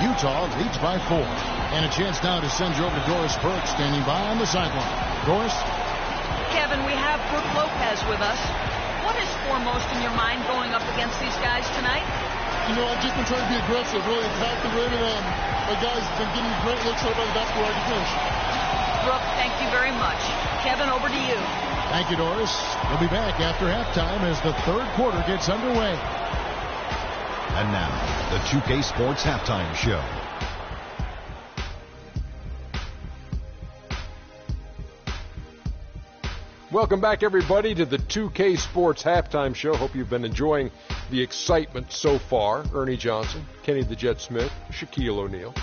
Utah leads by 4. And a chance now to send you over to Doris Burke, standing by on the sideline. Doris? Kevin, we have Brook Lopez with us. What is foremost in your mind going up against these guys tonight? You know, I've just been trying to be aggressive, really attack the rim, and my guys have been getting great looks over the basketball I can finish. Brooke, thank you very much. Kevin, over to you. Thank you, Doris. We'll be back after halftime as the third quarter gets underway. And now, the 2K Sports Halftime Show. Welcome back, everybody, to the 2K Sports Halftime Show. Hope you've been enjoying the excitement so far. Ernie Johnson, Kenny the Jet Smith, Shaquille O'Neal.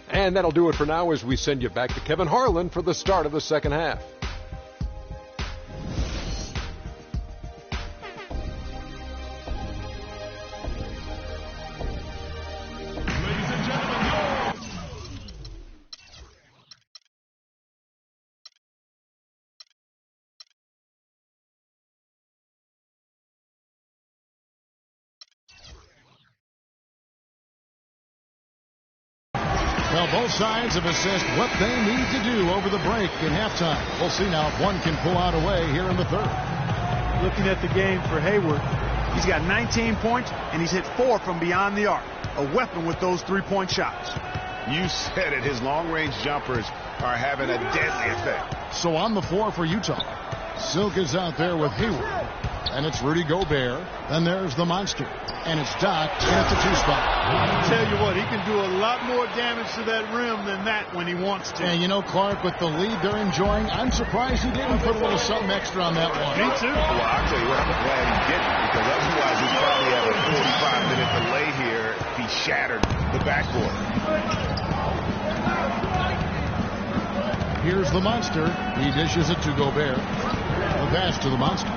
And that'll do it for now as we send you back to Kevin Harlan for the start of the second half. Well, both sides have assessed what they need to do over the break in halftime. We'll see now if one can pull out away here in the third. Looking at the game for Hayward, he's got 19 points, and he's hit 4 from beyond the arc. A weapon with those three-point shots. You said it. His long-range jumpers are having a deadly effect. So on the floor for Utah, Silk is out there with Hayward. And it's Rudy Gobert. Then there's the monster. And it's Doc, and it's a 2-spot. I'll tell you what, he can do a lot more damage to that rim than that when he wants to. And you know, Clark, with the lead they're enjoying, I'm surprised he didn't put a little something extra on that one. Me too. Well, I'll tell you what, I'm glad he didn't, because otherwise he'd probably have a 45-minute delay here if he shattered the backboard. Here's the monster. He dishes it to Gobert. The pass to the monster.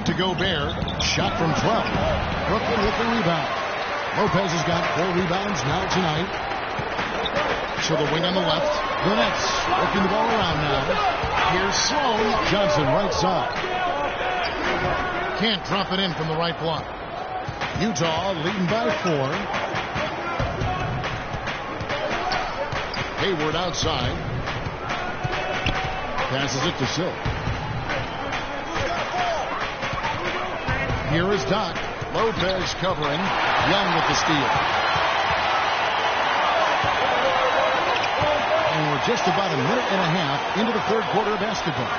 To Gobert, shot from 12. Brooklyn with the rebound. Lopez has got 4 rebounds now tonight. So the wing on the left. The Nets working the ball around now. Here's Sloan. Johnson right side. Can't drop it in from the right block. Utah leading by 4. Hayward outside. Passes it to Silk. Here is Doc. Lopez covering. Young with the steal. And we're just about a minute and a half into the third quarter of basketball.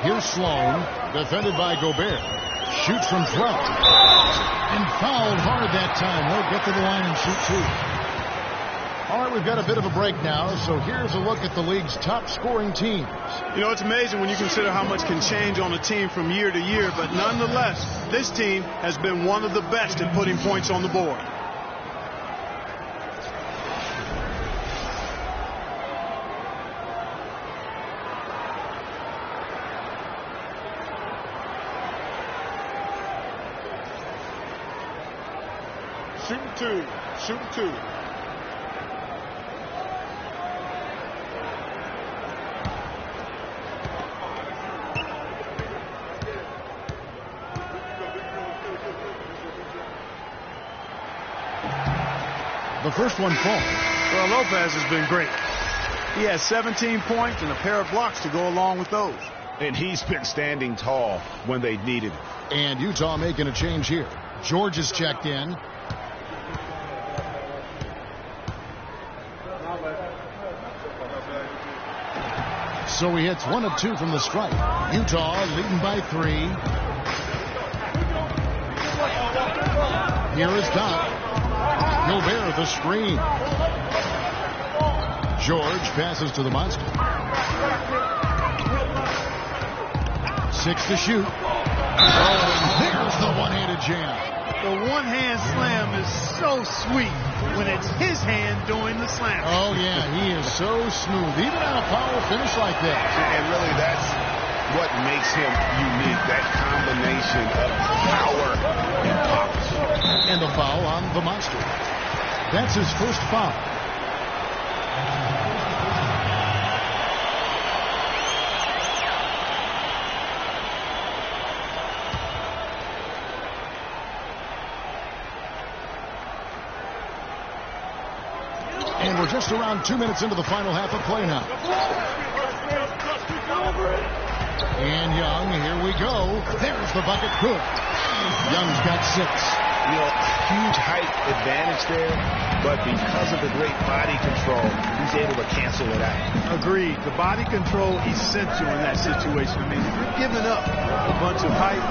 Here's Sloan, defended by Gobert. Shoots from 12. And fouled hard that time. Won't get to the line and shoot two. All right, we've got a bit of a break now, so here's a look at the league's top scoring teams. You know, it's amazing when you consider how much can change on a team from year to year, but nonetheless, this team has been one of the best at putting points on the board. Shooting two. Shooting two. The first one falls. Well, Lopez has been great. He has 17 points and a pair of blocks to go along with those. And he's been standing tall when they needed him. And Utah making a change here. George is checked in. So he hits 1 of 2 from the stripe. Utah leading by 3. Here is Doc. Gobert the screen. George passes to the monster. 6 to shoot. Oh, there's the one-handed jam. The one-hand slam is so sweet when it's his hand doing the slam. Oh, yeah, he is so smooth, even on a power finish like that. And really, that's what makes him unique, that combination of power and polish. And the foul on the monster. That's his first foul. And we're just around 2 minutes into the final half of play now. And Young, here we go. There's the bucket. Good. Young's got 6. You know, huge height advantage there, but because of the great body control, he's able to cancel it out. Agreed. The body control essential in that situation. I mean, you're giving up a bunch of height,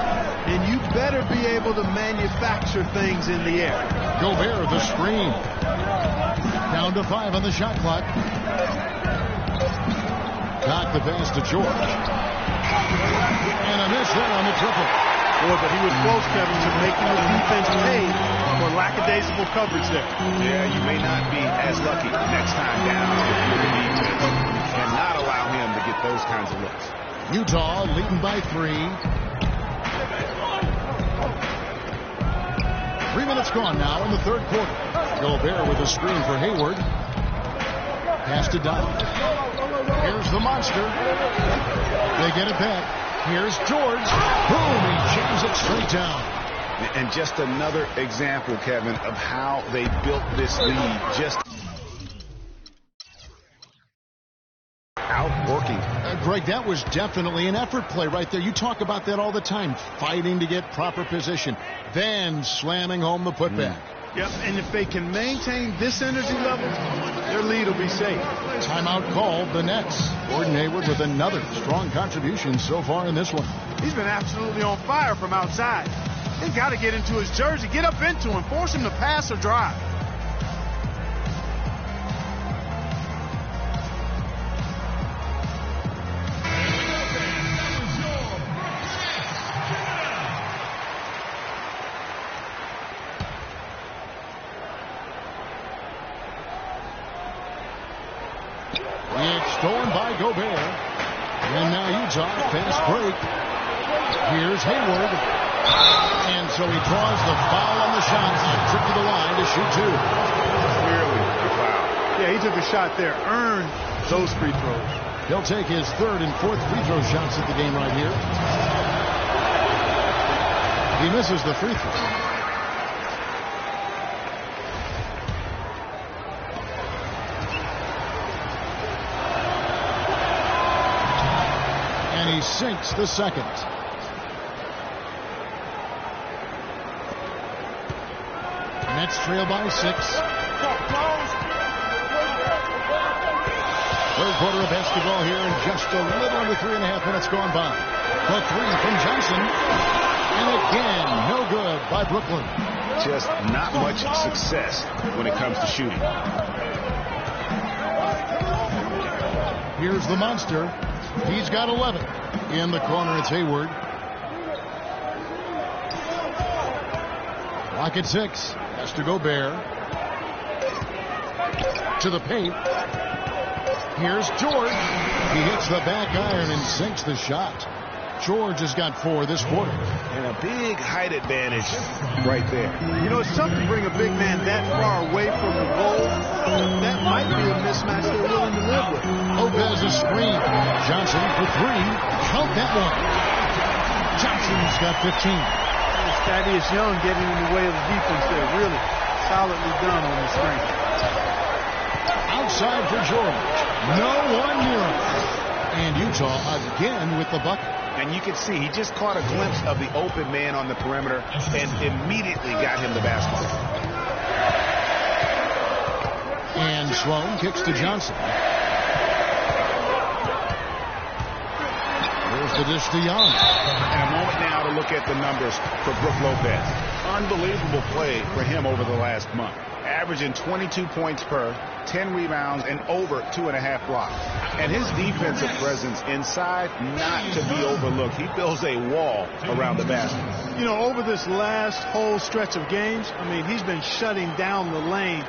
and you better be able to manufacture things in the air. Gobert the screen. Down to 5 on the shot clock. Got the pass to George. And a miss there on the triple. Boy, but he was close, Kevin, to making the defense pay for lackadaisical coverage there. Yeah, you may not be as lucky next time down if you're the defense. You cannot allow him to get those kinds of looks. Utah leading by 3. 3 minutes gone now in the third quarter. Gobert with a screen for Hayward. Pass to Doc. Here's the monster. They get it back. Here's George. Boom, he jams it straight down. And just another example, Kevin, of how they built this lead. Just outworking. Greg, that was definitely an effort play right there. You talk about that all the time. Fighting to get proper position. Then slamming home the putback. Yep, and if they can maintain this energy level, their lead will be safe. Timeout called the Nets. Gordon Hayward with another strong contribution so far in this one. He's been absolutely on fire from outside. They got to get into his jersey, get up into him, force him to pass or drive. Stolen by Gobert. And now Utah fast break. Here's Hayward. And so he draws the foul on the shot. Trip to the line to shoot 2. Clearly a foul. Yeah, he took a shot there. Earned those free throws. He'll take his 3rd and 4th free throw shots at the game right here. He misses the free throw. sinks the second. Nets trail by 6. Third quarter of basketball here, and just a little under 3.5 minutes gone by. The three from Johnson, and again, no good by Brooklyn. Just not much success when it comes to shooting. Here's the monster. He's got 11. In the corner, it's Hayward. Clock at 6. Has to go Bear. To the paint. Here's George. He hits the back iron and sinks the shot. George has got 4 this quarter. And a big height advantage right there. You know, it's tough to bring a big man that far away from the goal. That might be a mismatch they're willing to live with. Lopez a screen. Johnson for 3. Count that one. Johnson's got 15. It's Thaddeus Young getting in the way of the defense there. Really solidly done on the screen. Outside for George. No one near him. And Utah again with the bucket. And you can see he just caught a glimpse of the open man on the perimeter and immediately got him the basketball. And Sloan kicks to Johnson. Here's the dish to Young. And a moment now to look at the numbers for Brook Lopez. Unbelievable play for him over the last month. Averaging 22 points per, 10 rebounds, and over 2.5 blocks. And his defensive presence inside, not to be overlooked. He builds a wall around the basket. You know, over this last whole stretch of games, I mean, he's been shutting down the lane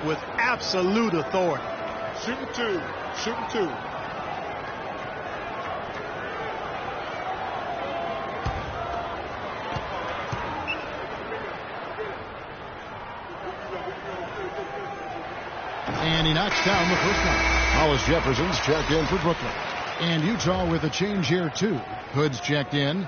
with absolute authority. Shooting 2. Shooting 2. And he knocks down the first one. Hollis Jefferson's checked in for Brooklyn. And Utah with a change here, too. Hood's checked in.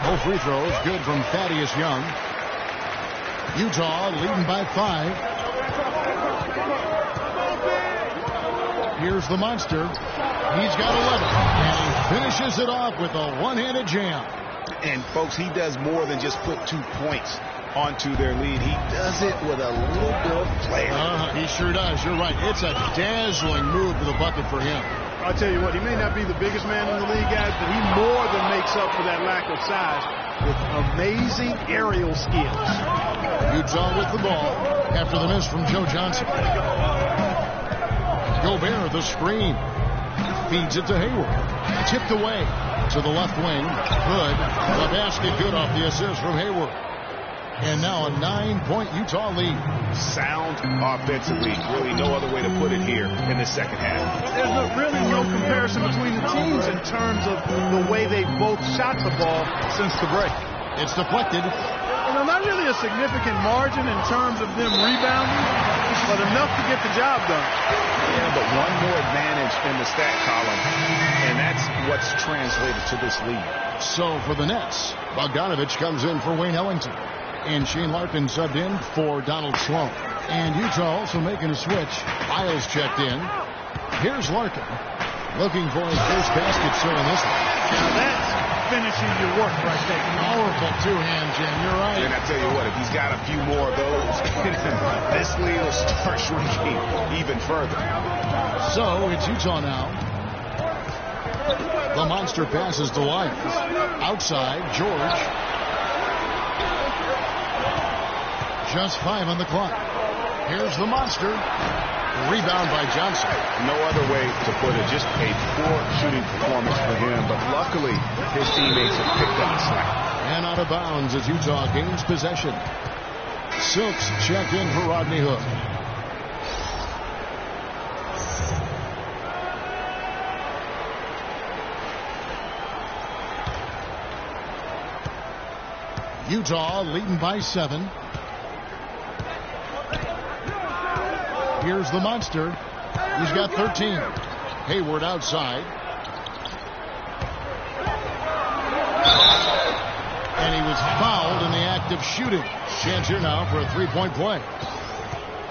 No free throws. Good from Thaddeus Young. Utah leading by 5. Here's the monster. He's got 11. And he finishes it off with a one-handed jam. And, folks, he does more than just put 2 points onto their lead. He does it with a little bit of flair. He sure does. You're right. It's a dazzling move to the bucket for him. I'll tell you what, he may not be the biggest man in the league, guys, but he more than makes up for that lack of size with amazing aerial skills. Utah with the ball after the miss from Joe Johnson. Gobert, the screen. Feeds it to Hayward. Tipped away to the left wing. Good. The basket good off the assist from Hayward. And now a 9-point Utah lead. Sound offensively. Really no other way to put it here in the second half. There's really no comparison between the teams in terms of the way they both shot the ball since the break. It's deflected. You know, not really a significant margin in terms of them rebounding, but enough to get the job done. Yeah, but one more advantage in the stat column, and that's what's translated to this lead. So for the Nets, Bogdanovich comes in for Wayne Ellington. And Shane Larkin subbed in for Donald Sloan. And Utah also making a switch. Isles checked in. Here's Larkin looking for his first basket still in this one. Now that's finishing your work right there. Powerful two-hand jam. You're right. And I tell you what, if he's got a few more of those, this lead will start shrinking even further. So it's Utah now. The monster passes to Lyons. Outside, George. Just 5 on the clock. Here's the monster. Rebound by Johnson. No other way to put it. Just a poor shooting performance for him. But luckily, his teammates have picked up the slack. And out of bounds as Utah gains possession. Silks checked in for Rodney Hood. Utah leading by 7. Here's the monster. He's got 13. Hayward outside. shooting. Chance here now for a three-point play.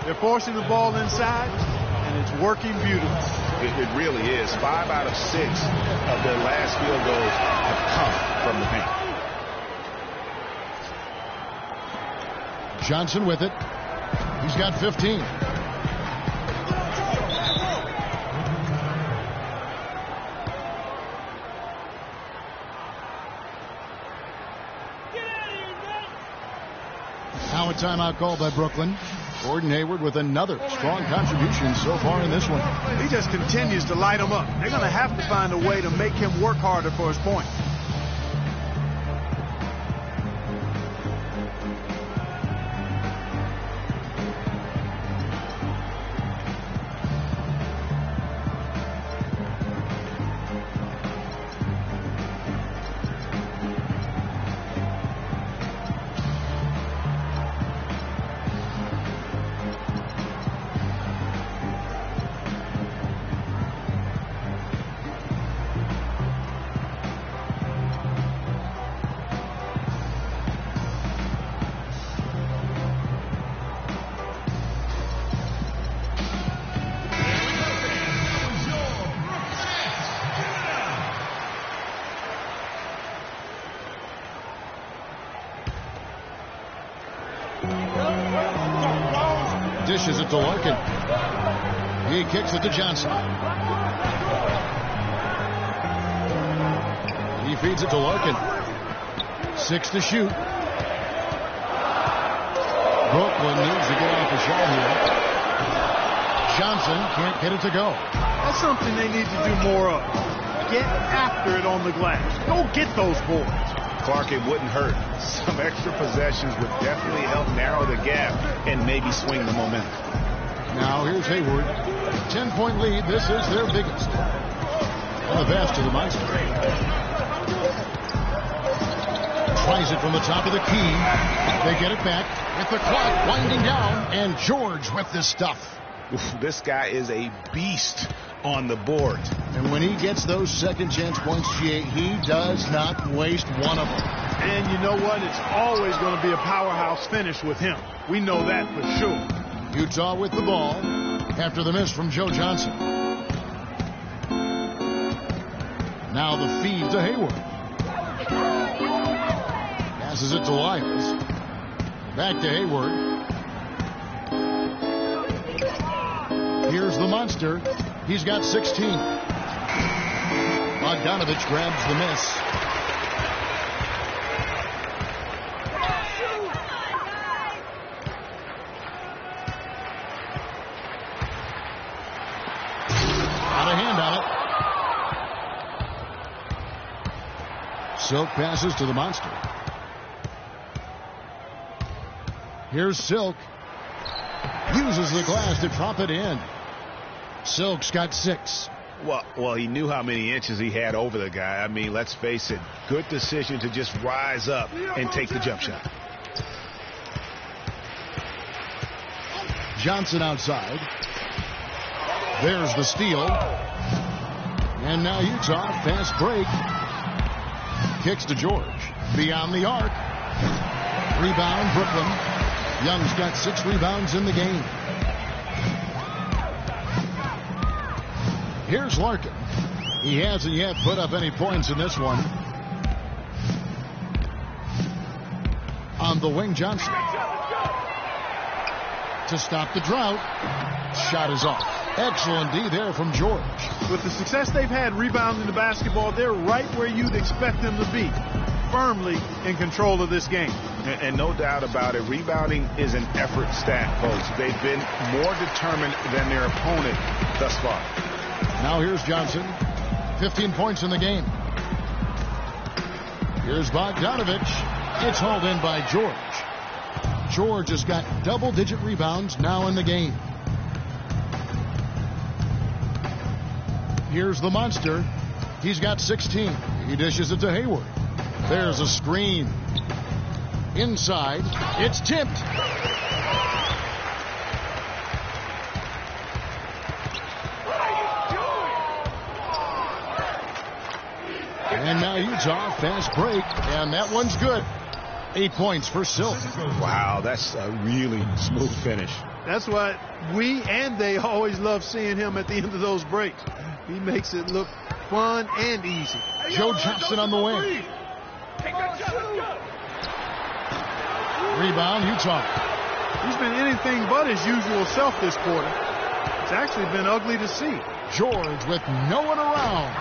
They're forcing the ball inside, and it's working beautifully. It really is. 5 out of 6 of their last field goals have come from the paint. Johnson with it. He's got 15. Now a timeout called by Brooklyn. Gordon Hayward with another strong contribution so far in this one. He just continues to light them up. They're going to have to find a way to make him work harder for his points. Dishes it to Larkin. He kicks it to Johnson. He feeds it to Larkin. 6 to shoot. Brooklyn needs to get off a shot here. Johnson can't get it to go. That's something they need to do more of. Get after it on the glass. Go get those boards. Clark, it wouldn't hurt. Some extra possessions would definitely help narrow the gap and maybe swing the momentum. Now here's Hayward. 10-point lead. This is their biggest. And the pass to the Monster. Tries it from the top of the key. They get it back with the clock winding down. And George with this stuff. Oof, this guy is a beast on the board. And when he gets those second chance points, G.A., he does not waste one of them. And you know what? It's always going to be a powerhouse finish with him. We know that for sure. Utah with the ball after the miss from Joe Johnson. Now the feed to Hayward. Passes it to Lyles. Back to Hayward. Here's the Monster. He's got 16. Bogdanovich grabs the miss. Got a hand on it. Silk passes to the Monster. Here's Silk. Uses the glass to drop it in. Silk's got 6. Well, he knew how many inches he had over the guy. I mean, let's face it. Good decision to just rise up and take the jump shot. Johnson outside. There's the steal. And now Utah, fast break. Kicks to George. Beyond the arc. Rebound, Brooklyn. Young's got 6 rebounds in the game. Here's Larkin. He hasn't yet put up any points in this one. On the wing, Johnson. To stop the drought. Shot is off. Excellent D there from George. With the success they've had rebounding the basketball, they're right where you'd expect them to be. Firmly in control of this game. And no doubt about it, rebounding is an effort stat, folks. They've been more determined than their opponent thus far. Now here's Johnson. 15 points in the game. Here's Bogdanovich. It's hauled in by George. George has got double-digit rebounds now in the game. Here's the Monster. He's got 16. He dishes it to Hayward. There's a screen. Inside. It's tipped. And now Utah, fast break, and that one's good. 8 points for Silk. Wow, that's a really smooth finish. That's why we and they always love seeing him at the end of those breaks. He makes it look fun and easy. Joe Johnson on the wing. Rebound, Utah. He's been anything but his usual self this quarter. It's actually been ugly to see. George with no one around.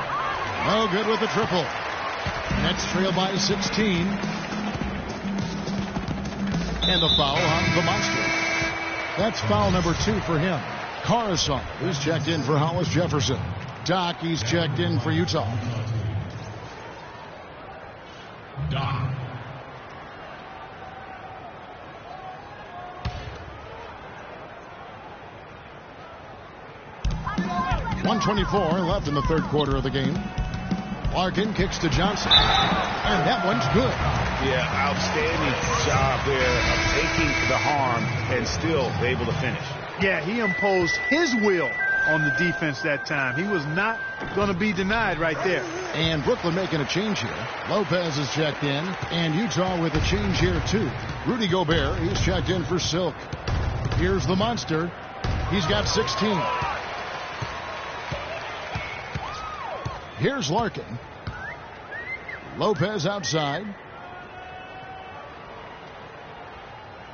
No good with the triple. Nets trail by 16. And the foul on the Monster. That's foul number 2 for him. Caruso, who's checked in for Hollis Jefferson. Doc, he's checked in for Utah. Doc. .124 left in the third quarter of the game. Larkin kicks to Johnson. And that one's good. Yeah, outstanding job there of taking the harm and still able to finish. Yeah, he imposed his will on the defense that time. He was not going to be denied right there. And Brooklyn making a change here. Lopez is checked in, and Utah with a change here too. Rudy Gobert, he's checked in for Silk. Here's the Monster. He's got 16. Here's Larkin. Lopez outside.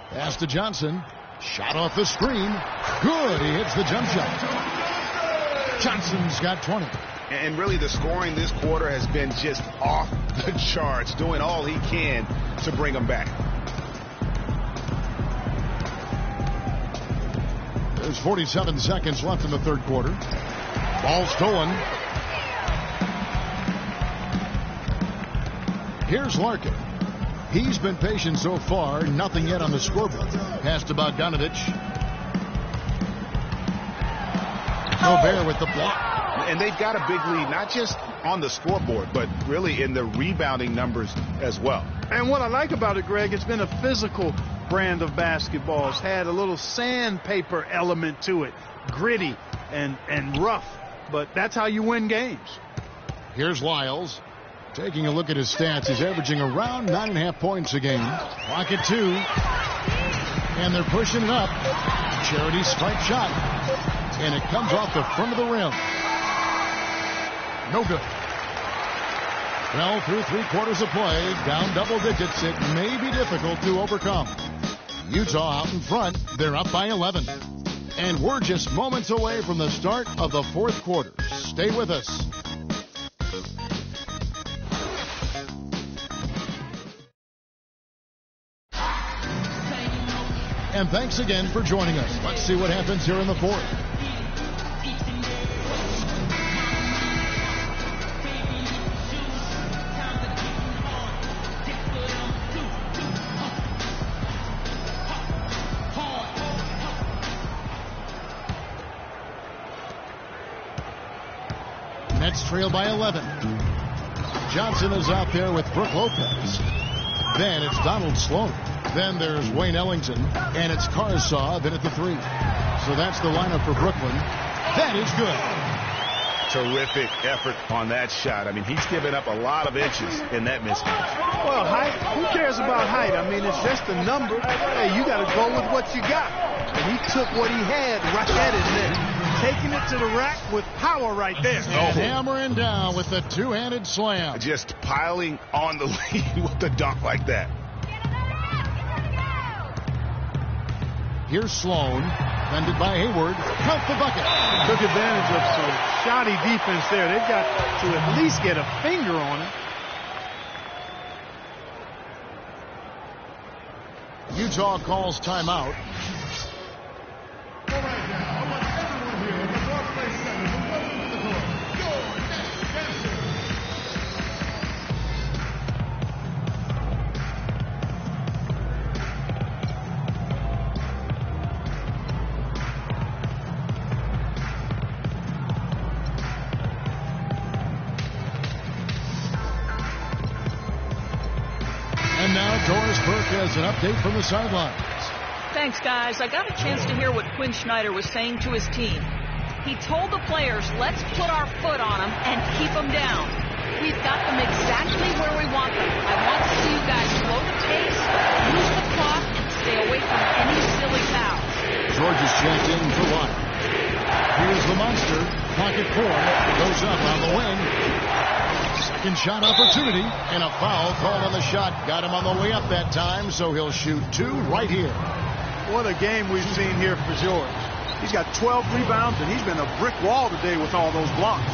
Pass to Johnson. Shot off the screen. Good. He hits the jump shot. Johnson's got 20. And really the scoring this quarter has been just off the charts, doing all he can to bring them back. There's 47 seconds left in the third quarter. Ball stolen. Here's Larkin. He's been patient so far. Nothing yet on the scoreboard. Pass to Bogdanovich. Gobert with the block. And they've got a big lead, not just on the scoreboard, but really in the rebounding numbers as well. And what I like about it, Greg, it's been a physical brand of basketball. It's had a little sandpaper element to it. Gritty and rough. But that's how you win games. Here's Lyles. Taking a look at his stats, he's averaging around 9.5 points a game. Clock at 2. And they're pushing it up. Charity strike shot. And it comes off the front of the rim. No good. Well, through 3 quarters of play, down double digits, it may be difficult to overcome. Utah out in front. They're up by 11. And we're just moments away from the start of the fourth quarter. Stay with us. And thanks again for joining us. Let's see what happens here in the fourth. Nets trail by 11. Johnson is out there with Brook Lopez. Then it's Donald Sloan. Then there's Wayne Ellington, and it's Caruso then at the 3. So that's the lineup for Brooklyn. That is good. Terrific effort on that shot. I mean, he's given up a lot of inches in that mismatch. Well, height, who cares about height? I mean, it's just a number. Hey, you got to go with what you got. And he took what he had right at his net, taking it to the rack with power right there. And hammering down with the two-handed slam. Just piling on the lead with the dunk like that. Here's Sloan, defended by Hayward. Count the bucket. Took advantage of some shoddy defense there. They've got to at least get a finger on it. Utah calls timeout. And now Doris Burke has an update from the sidelines. Thanks, guys. I got a chance to hear what Quinn Snyder was saying to his team. He told the players, let's put our foot on them and keep them down. We've got them exactly where we want them. I want to see you guys slow the pace, checked in for one. Here's the monster. Pocket 4. Goes up on the wing. Second shot opportunity. And a foul called on the shot. Got him on the way up that time, so he'll shoot 2 right here. What a game we've seen here for George. He's got 12 rebounds, and he's been a brick wall today with all those blocks.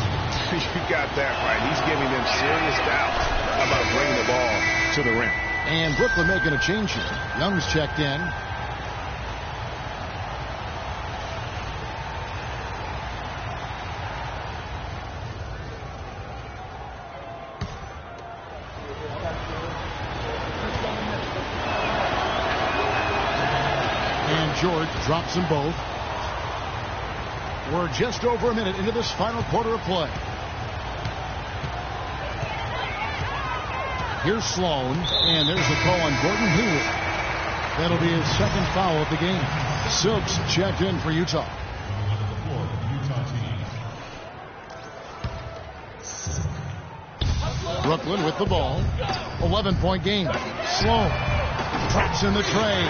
You got that right. He's giving them serious doubts about bringing the ball to the rim. And Brooklyn making a change here. Young's checked in. And George drops them both. We're just over a minute into this final quarter of play. Here's Sloan, and there's the call on Gordon Hayward. That'll be his second foul of the game. Silks checked in for Utah. Brooklyn with the ball. 11-point game. Sloan traps in the tray.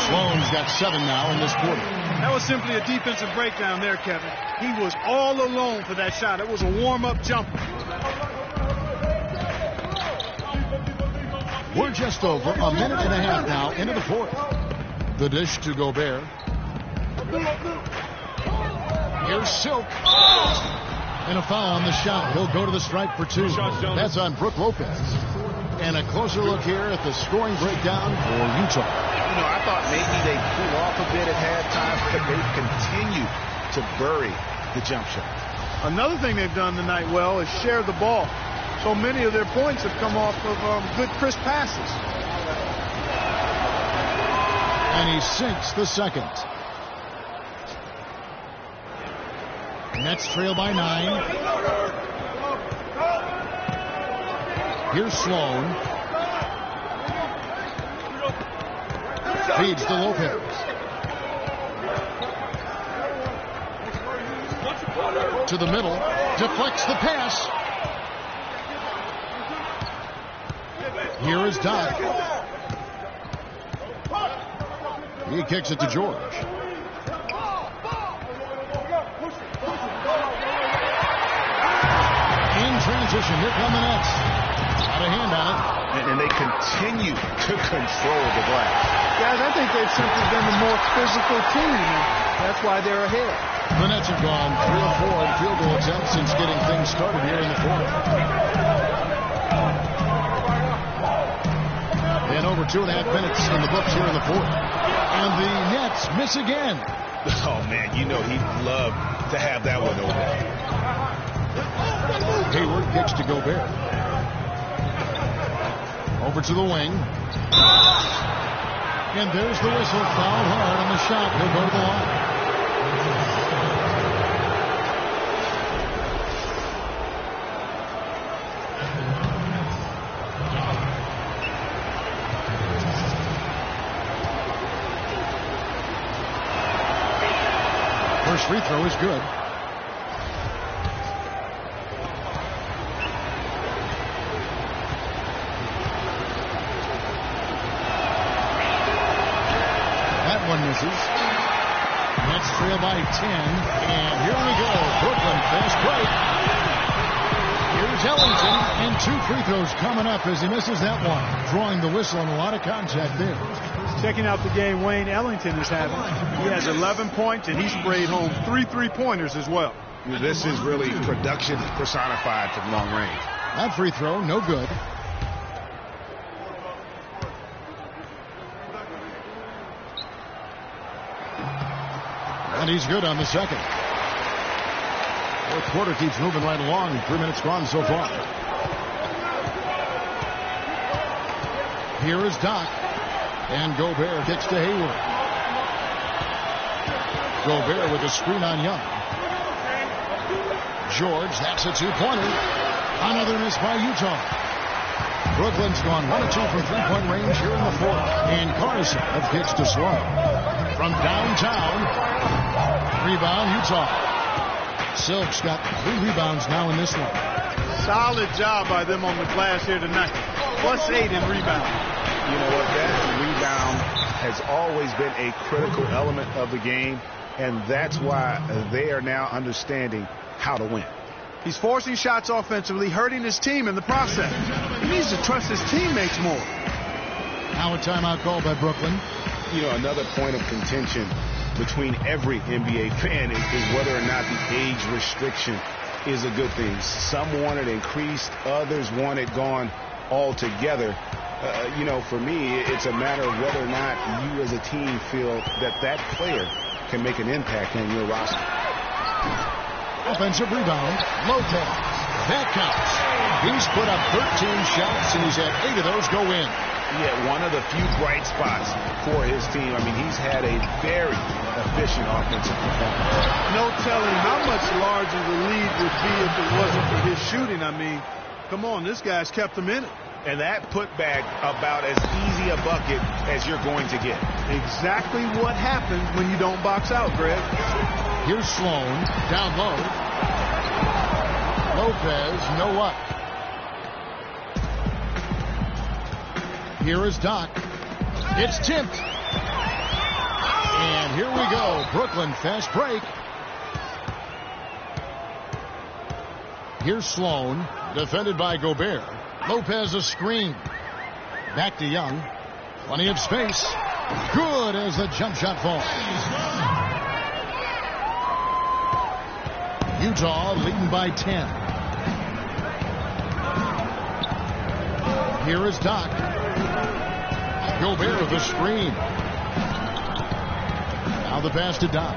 Sloan's got 7 now in this quarter. That was simply a defensive breakdown there, Kevin. He was all alone for that shot. It was a warm-up jumper. We're just over a minute and a half now into the fourth. The dish to Gobert. Here's Silk. And a foul on the shot. He'll go to the stripe for 2. That's on Brook Lopez. And a closer look here at the scoring breakdown for Utah. You know, I thought maybe they'd cool off a bit at halftime, but they continue to bury the jump shot. Another thing they've done tonight well is share the ball. So many of their points have come off of good, crisp passes. And he sinks the second. Nets trail by 9. Here's Sloan. Feeds to Lopez. To the middle. Deflects the pass. Here is Doc. He kicks it to George. In transition, here come the Nets. Got a hand on it. And they continue to control the glass. Guys, I think they've simply been the more physical team. That's why they're ahead. The Nets have gone 3 of 4 in field goal attempts since getting things started here in the fourth. And over 2.5 minutes in the books here in the fourth. And the Nets miss again. Oh, man, you know he'd love to have that one over. Hayward kicks to Gobert. Over to the wing. And there's the whistle. Fouled hard on the shot. He'll go to the line. First free throw is good. That one misses. Nets trail by 10. And here we go. Brooklyn fast break. Here's Ellington. And 2 free throws coming up as he misses that one. Drawing the whistle and a lot of contact there. Checking out the game Wayne Ellington is having. He has 11 points, and he sprayed home 3 3-pointers as well. This is really production personified from long range. That free throw, no good. And he's good on the second. Fourth quarter keeps moving right along. 3 minutes gone so far. Here is Doc. And Gobert kicks to Hayward. Gobert with a screen on Young. George, that's a 2-pointer. Another miss by Utah. Brooklyn's gone 1 of 2 from 3-point range here in the fourth. And Carsey kicks to Sloan. From downtown. Rebound, Utah. Silk's got 3 rebounds now in this one. Solid job by them on the glass here tonight. +8 in rebound. You know what? That rebound has always been a critical element of the game, and that's why they are now understanding how to win. He's forcing shots offensively, hurting his team in the process. He needs to trust his teammates more. Now a timeout called by Brooklyn. You know, another point of contention between every NBA fan is whether or not the age restriction is a good thing. Some want it increased, others want it gone altogether. You know, for me, it's a matter of whether or not you as a team feel that that player can make an impact on your roster. Offensive rebound, Lopez. That counts. He's put up 13 shots, and he's had 8 of those go in. Yeah, one of the few bright spots for his team. I mean, he's had a very efficient offensive performance. No telling how much larger the lead would be if it wasn't for his shooting. I mean, come on, this guy's kept them in it. And that put back about as easy a bucket as you're going to get. Exactly what happens when you don't box out, Greg. Here's Sloan, down low. Lopez, no up. Here is Doc. It's tipped. And here we go. Brooklyn fast break. Here's Sloan, defended by Gobert. Lopez a screen. Back to Young. Plenty of space. Good as the jump shot falls. Utah leading by 10. Here is Doc. Gobert with the screen. Now the pass to Doc.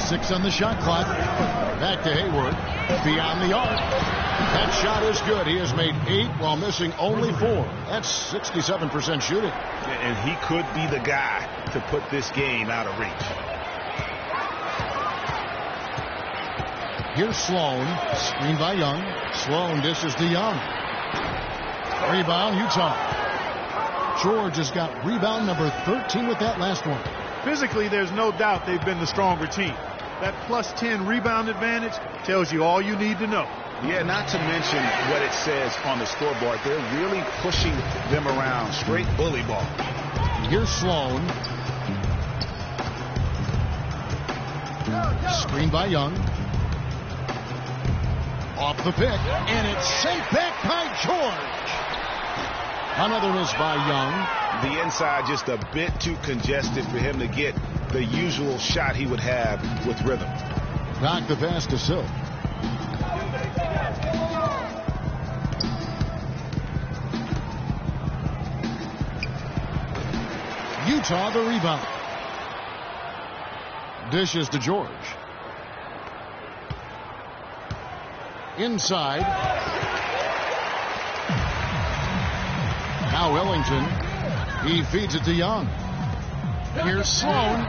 6 on the shot clock. Back to Hayward. Beyond the arc. That shot is good. He has made 8 while missing only 4. That's 67% shooting. And he could be the guy to put this game out of reach. Here's Sloan. Screen by Young. Sloan dishes to Young. Rebound, Utah. George has got rebound number 13 with that last one. Physically, there's no doubt they've been the stronger team. That plus 10 rebound advantage tells you all you need to know. Yeah, not to mention what it says on the scoreboard. They're really pushing them around. Straight bully ball. Here's Sloan. Screen by Young. Off the pick. And it's sent back by George. Another miss by Young. The inside just a bit too congested for him to get the usual shot he would have with rhythm. Knock the pass to Silk. Utah the rebound. Dishes to George. Inside. Now Ellington. He feeds it to Young. Here's Sloan.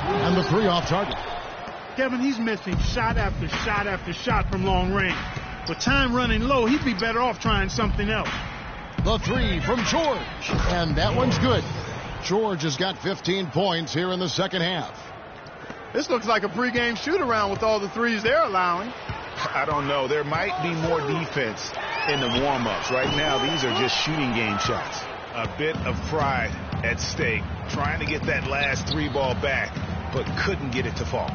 And the 3 off target. Kevin, he's missing shot after shot after shot from long range. With time running low, he'd be better off trying something else. The 3 from George. And that one's good. George has got 15 points here in the second half. This looks like a pregame shoot-around with all the threes they're allowing. I don't know. There might be more defense in the warm-ups. Right now, these are just shooting game shots. A bit of pride at stake. Trying to get that last 3 ball back, but couldn't get it to fall.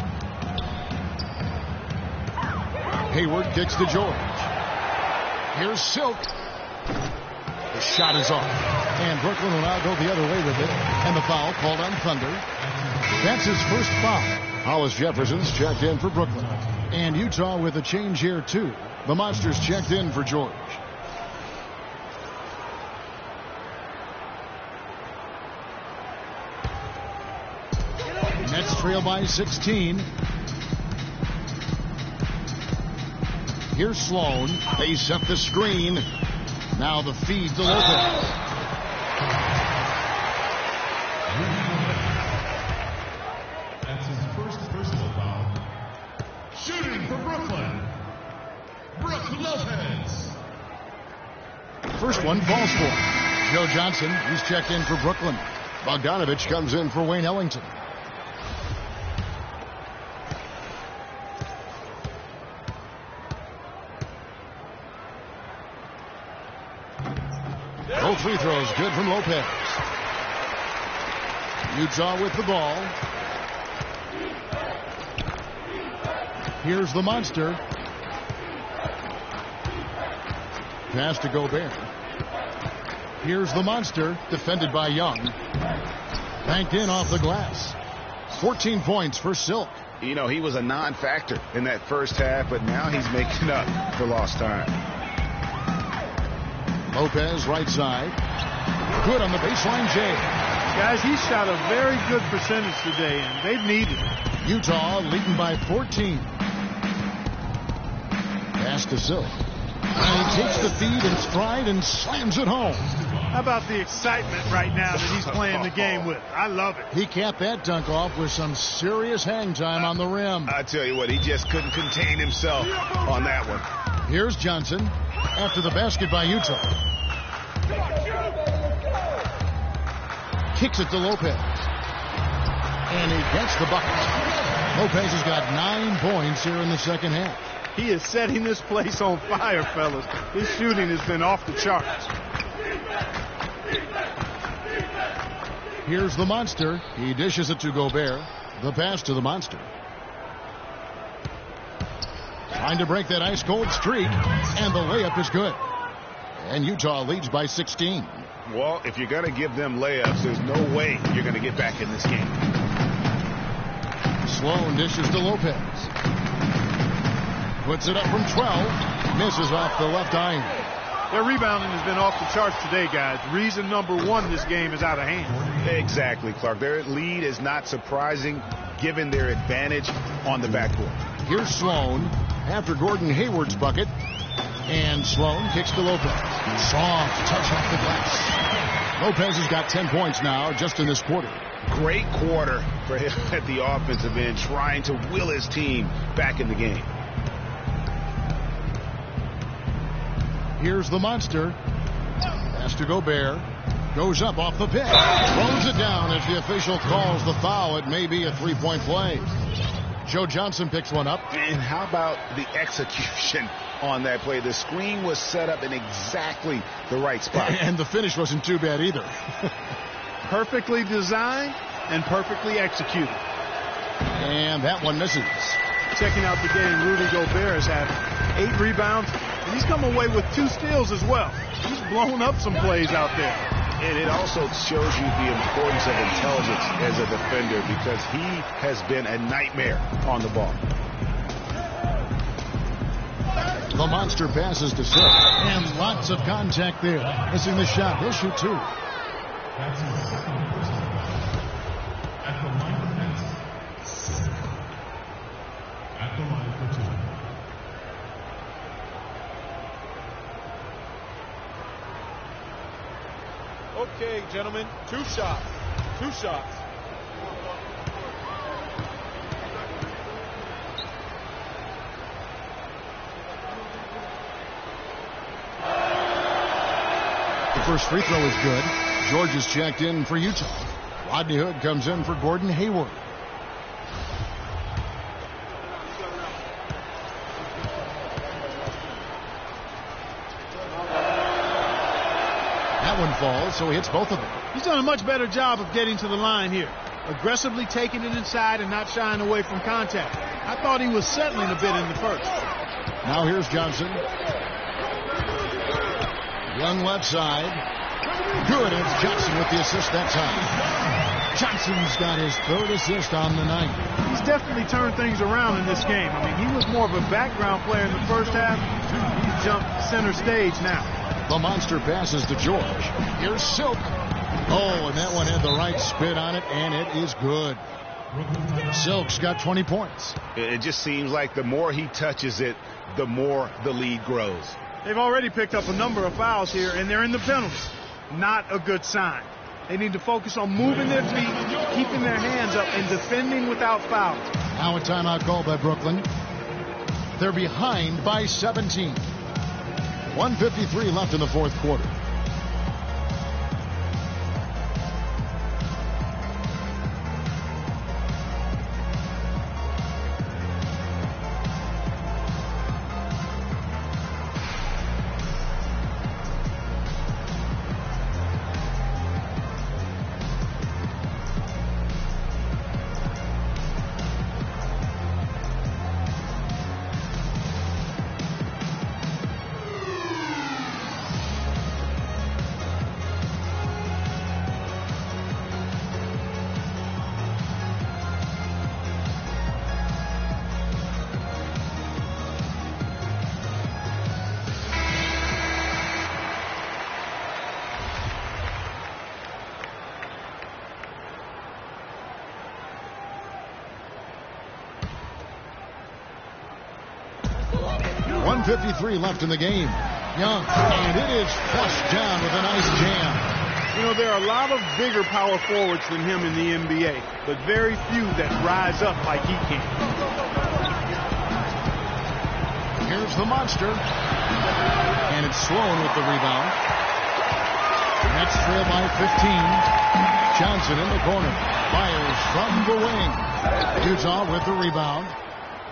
Hayward kicks to George. Here's Silk. The shot is off. And Brooklyn will now go the other way with it. And the foul called on Thunder. That's his first foul. Hollis Jefferson's checked in for Brooklyn. And Utah with a change here, too. The Monsters checked in for George. Nets trail by 16. Here's Sloan. They set the screen. Now the feed to Lopez. That's his first personal foul. Shooting for Brooklyn. Brook Lopez. First one falls for Joe Johnson. He's checked in for Brooklyn. Bogdanovich comes in for Wayne Ellington. Both free throws good from Lopez. Utah with the ball. Here's the monster. Pass to Gobert. Here's the monster, defended by Young. Banked in off the glass. 14 points for Silk. You know, he was a non-factor in that first half, but now he's making up for lost time. Lopez, right side. Good on the baseline, Jay. Guys, he shot a very good percentage today, and they've needed it. Utah leading by 14. Pass to Silk. And he takes the feed in stride and slams it home. How about the excitement right now that he's playing the game with? I love it. He capped that dunk off with some serious hang time on the rim. I tell you what, he just couldn't contain himself on that one. Here's Johnson after the basket by Utah. Kicks it to Lopez. And he gets the bucket. Lopez has got 9 points here in the second half. He is setting this place on fire, fellas. His shooting has been off the charts. Here's the monster. He dishes it to Gobert. The pass to the monster. Trying to break that ice-cold streak, and the layup is good. And Utah leads by 16. Well, if you're going to give them layups, there's no way you're going to get back in this game. Sloan dishes to Lopez. Puts it up from 12. Misses off the left iron. Their rebounding has been off the charts today, guys. Reason number one, this game is out of hand. Exactly, Clark. Their lead is not surprising given their advantage on the backcourt. Here's Sloan after Gordon Hayward's bucket. And Sloan kicks to Lopez. Soft touch off the glass. Lopez has got 10 points now just in this quarter. Great quarter for him at the offensive end, trying to will his team back in the game. Here's the monster. Pass to Gobert. Goes up off the pick. Throws it down as the official calls the foul. It may be a three-point play. Joe Johnson picks one up. And how about the execution on that play? The screen was set up in exactly the right spot. And the finish wasn't too bad either. Perfectly designed and perfectly executed. And that one misses. Checking out the game, Rudy Gobert has had 8 rebounds, and he's come away with 2 steals as well. He's blown up some plays out there. And it also shows you the importance of intelligence as a defender, because he has been a nightmare on the ball. The monster passes to Silk, and lots of contact there. Missing the shot. He'll shoot 2. That's his second personal foul. At the line of fence. At the line for 2. Okay, gentlemen, 2 shots. 2 shots. The first free throw is good. George is checked in for Utah. Rodney Hood comes in for Gordon Hayward. That one falls, so he hits both of them. He's done a much better job of getting to the line here. Aggressively taking it inside and not shying away from contact. I thought he was settling a bit in the first. Now here's Johnson. Young left side. Good. It's Johnson with the assist that time. Johnson's got his 3rd assist on the night. He's definitely turned things around in this game. I mean, he was more of a background player in the first half. He's jumped center stage now. The monster passes to George. Here's Silk. Oh, and that one had the right spin on it, and it is good. Silk's got 20 points. It just seems like the more he touches it, the more the lead grows. They've already picked up a number of fouls here, and they're in the penalties. Not a good sign. They need to focus on moving their feet, keeping their hands up, and defending without fouls. Now a timeout called by Brooklyn. They're behind by 17. 1:53 left in the fourth quarter. 1:53 left in the game. Young, and it is flushed down with a nice jam. You know, there are a lot of bigger power forwards than him in the NBA, but very few that rise up like he can. Here's the monster. And it's Sloan with the rebound. Nets trail by 15. Johnson in the corner. Fires from the wing. Utah with the rebound.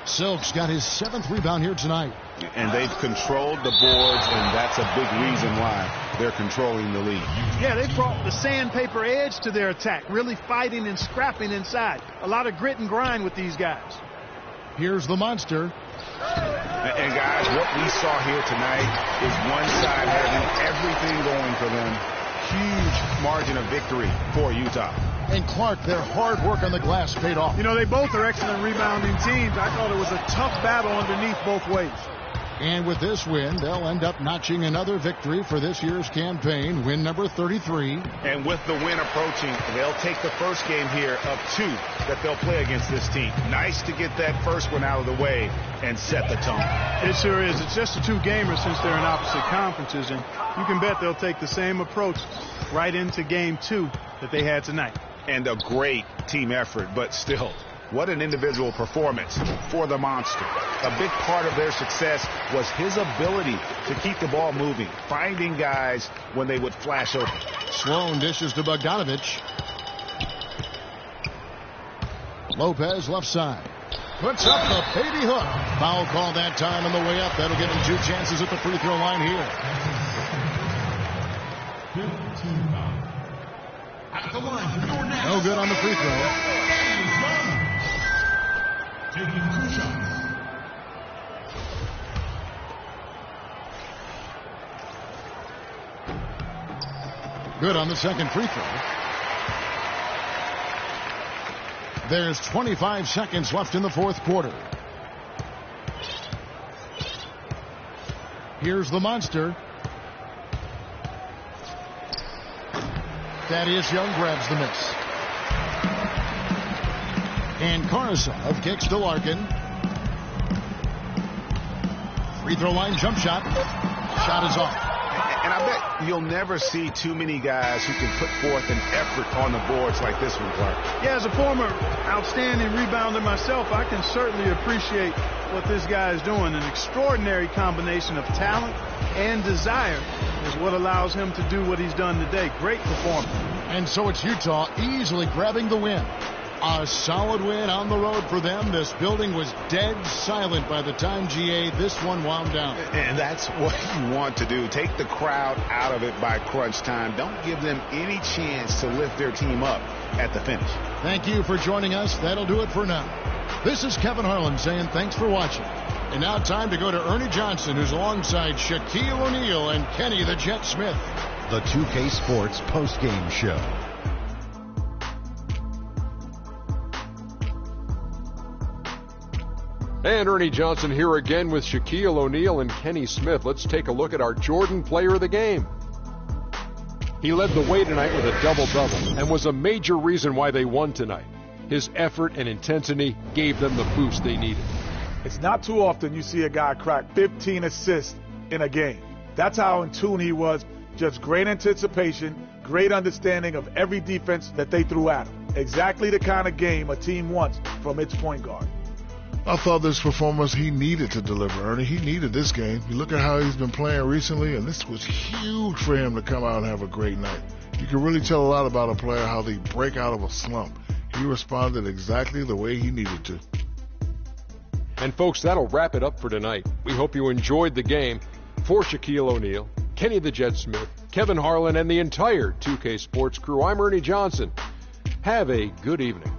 Silk's got his 7th rebound here tonight. And they've controlled the boards, and that's a big reason why they're controlling the lead. Yeah, they brought the sandpaper edge to their attack, really fighting and scrapping inside. A lot of grit and grind with these guys. Here's the monster. And guys, what we saw here tonight is one side having everything going for them. Huge margin of victory for Utah. And Clark, their hard work on the glass paid off. You know, they both are excellent rebounding teams. I thought it was a tough battle underneath both ways. And with this win, they'll end up notching another victory for this year's campaign, win number 33. And with the win approaching, they'll take the first game here of 2 that they'll play against this team. Nice to get that first one out of the way and set the tone. It sure is. It's just a 2-gamer since they're in opposite conferences, and you can bet they'll take the same approach right into game 2 that they had tonight. And a great team effort, but still, what an individual performance for the monster. A big part of their success was his ability to keep the ball moving, finding guys when they would flash open. Sloan dishes to Bogdanovich. Lopez left side. Puts up the baby hook. Foul call that time on the way up. That'll give him 2 chances at the free throw line here. No good on the free throw. Taking 2 shots. Good on the second free throw. There's 25 seconds left in the 4th quarter. Here's the monster. Thaddeus Young grabs the miss. And Karasov kicks to Larkin. Free throw line jump shot. Shot is off. And I bet you'll never see too many guys who can put forth an effort on the boards like this one, Clark. Yeah, as a former outstanding rebounder myself, I can certainly appreciate what this guy is doing. An extraordinary combination of talent and desire is what allows him to do what he's done today. Great performance. And so it's Utah easily grabbing the win. A solid win on the road for them. This building was dead silent by the time, GA, this one wound down. And that's what you want to do. Take the crowd out of it by crunch time. Don't give them any chance to lift their team up at the finish. Thank you for joining us. That'll do it for now. This is Kevin Harlan saying thanks for watching. And now time to go to Ernie Johnson, who's alongside Shaquille O'Neal and Kenny the Jet Smith. The 2K Sports postgame show. And Ernie Johnson here again with Shaquille O'Neal and Kenny Smith. Let's take a look at our Jordan player of the game. He led the way tonight with a double-double and was a major reason why they won tonight. His effort and intensity gave them the boost they needed. It's not too often you see a guy crack 15 assists in a game. That's how in tune he was. Just great anticipation, great understanding of every defense that they threw at him. Exactly the kind of game a team wants from its point guard. I thought this performance he needed to deliver, Ernie. He needed this game. You look at how he's been playing recently, and this was huge for him to come out and have a great night. You can really tell a lot about a player, how they break out of a slump. He responded exactly the way he needed to. And folks, that'll wrap it up for tonight. We hope you enjoyed the game. For Shaquille O'Neal, Kenny the Jet Smith, Kevin Harlan, and the entire 2K Sports crew, I'm Ernie Johnson. Have a good evening.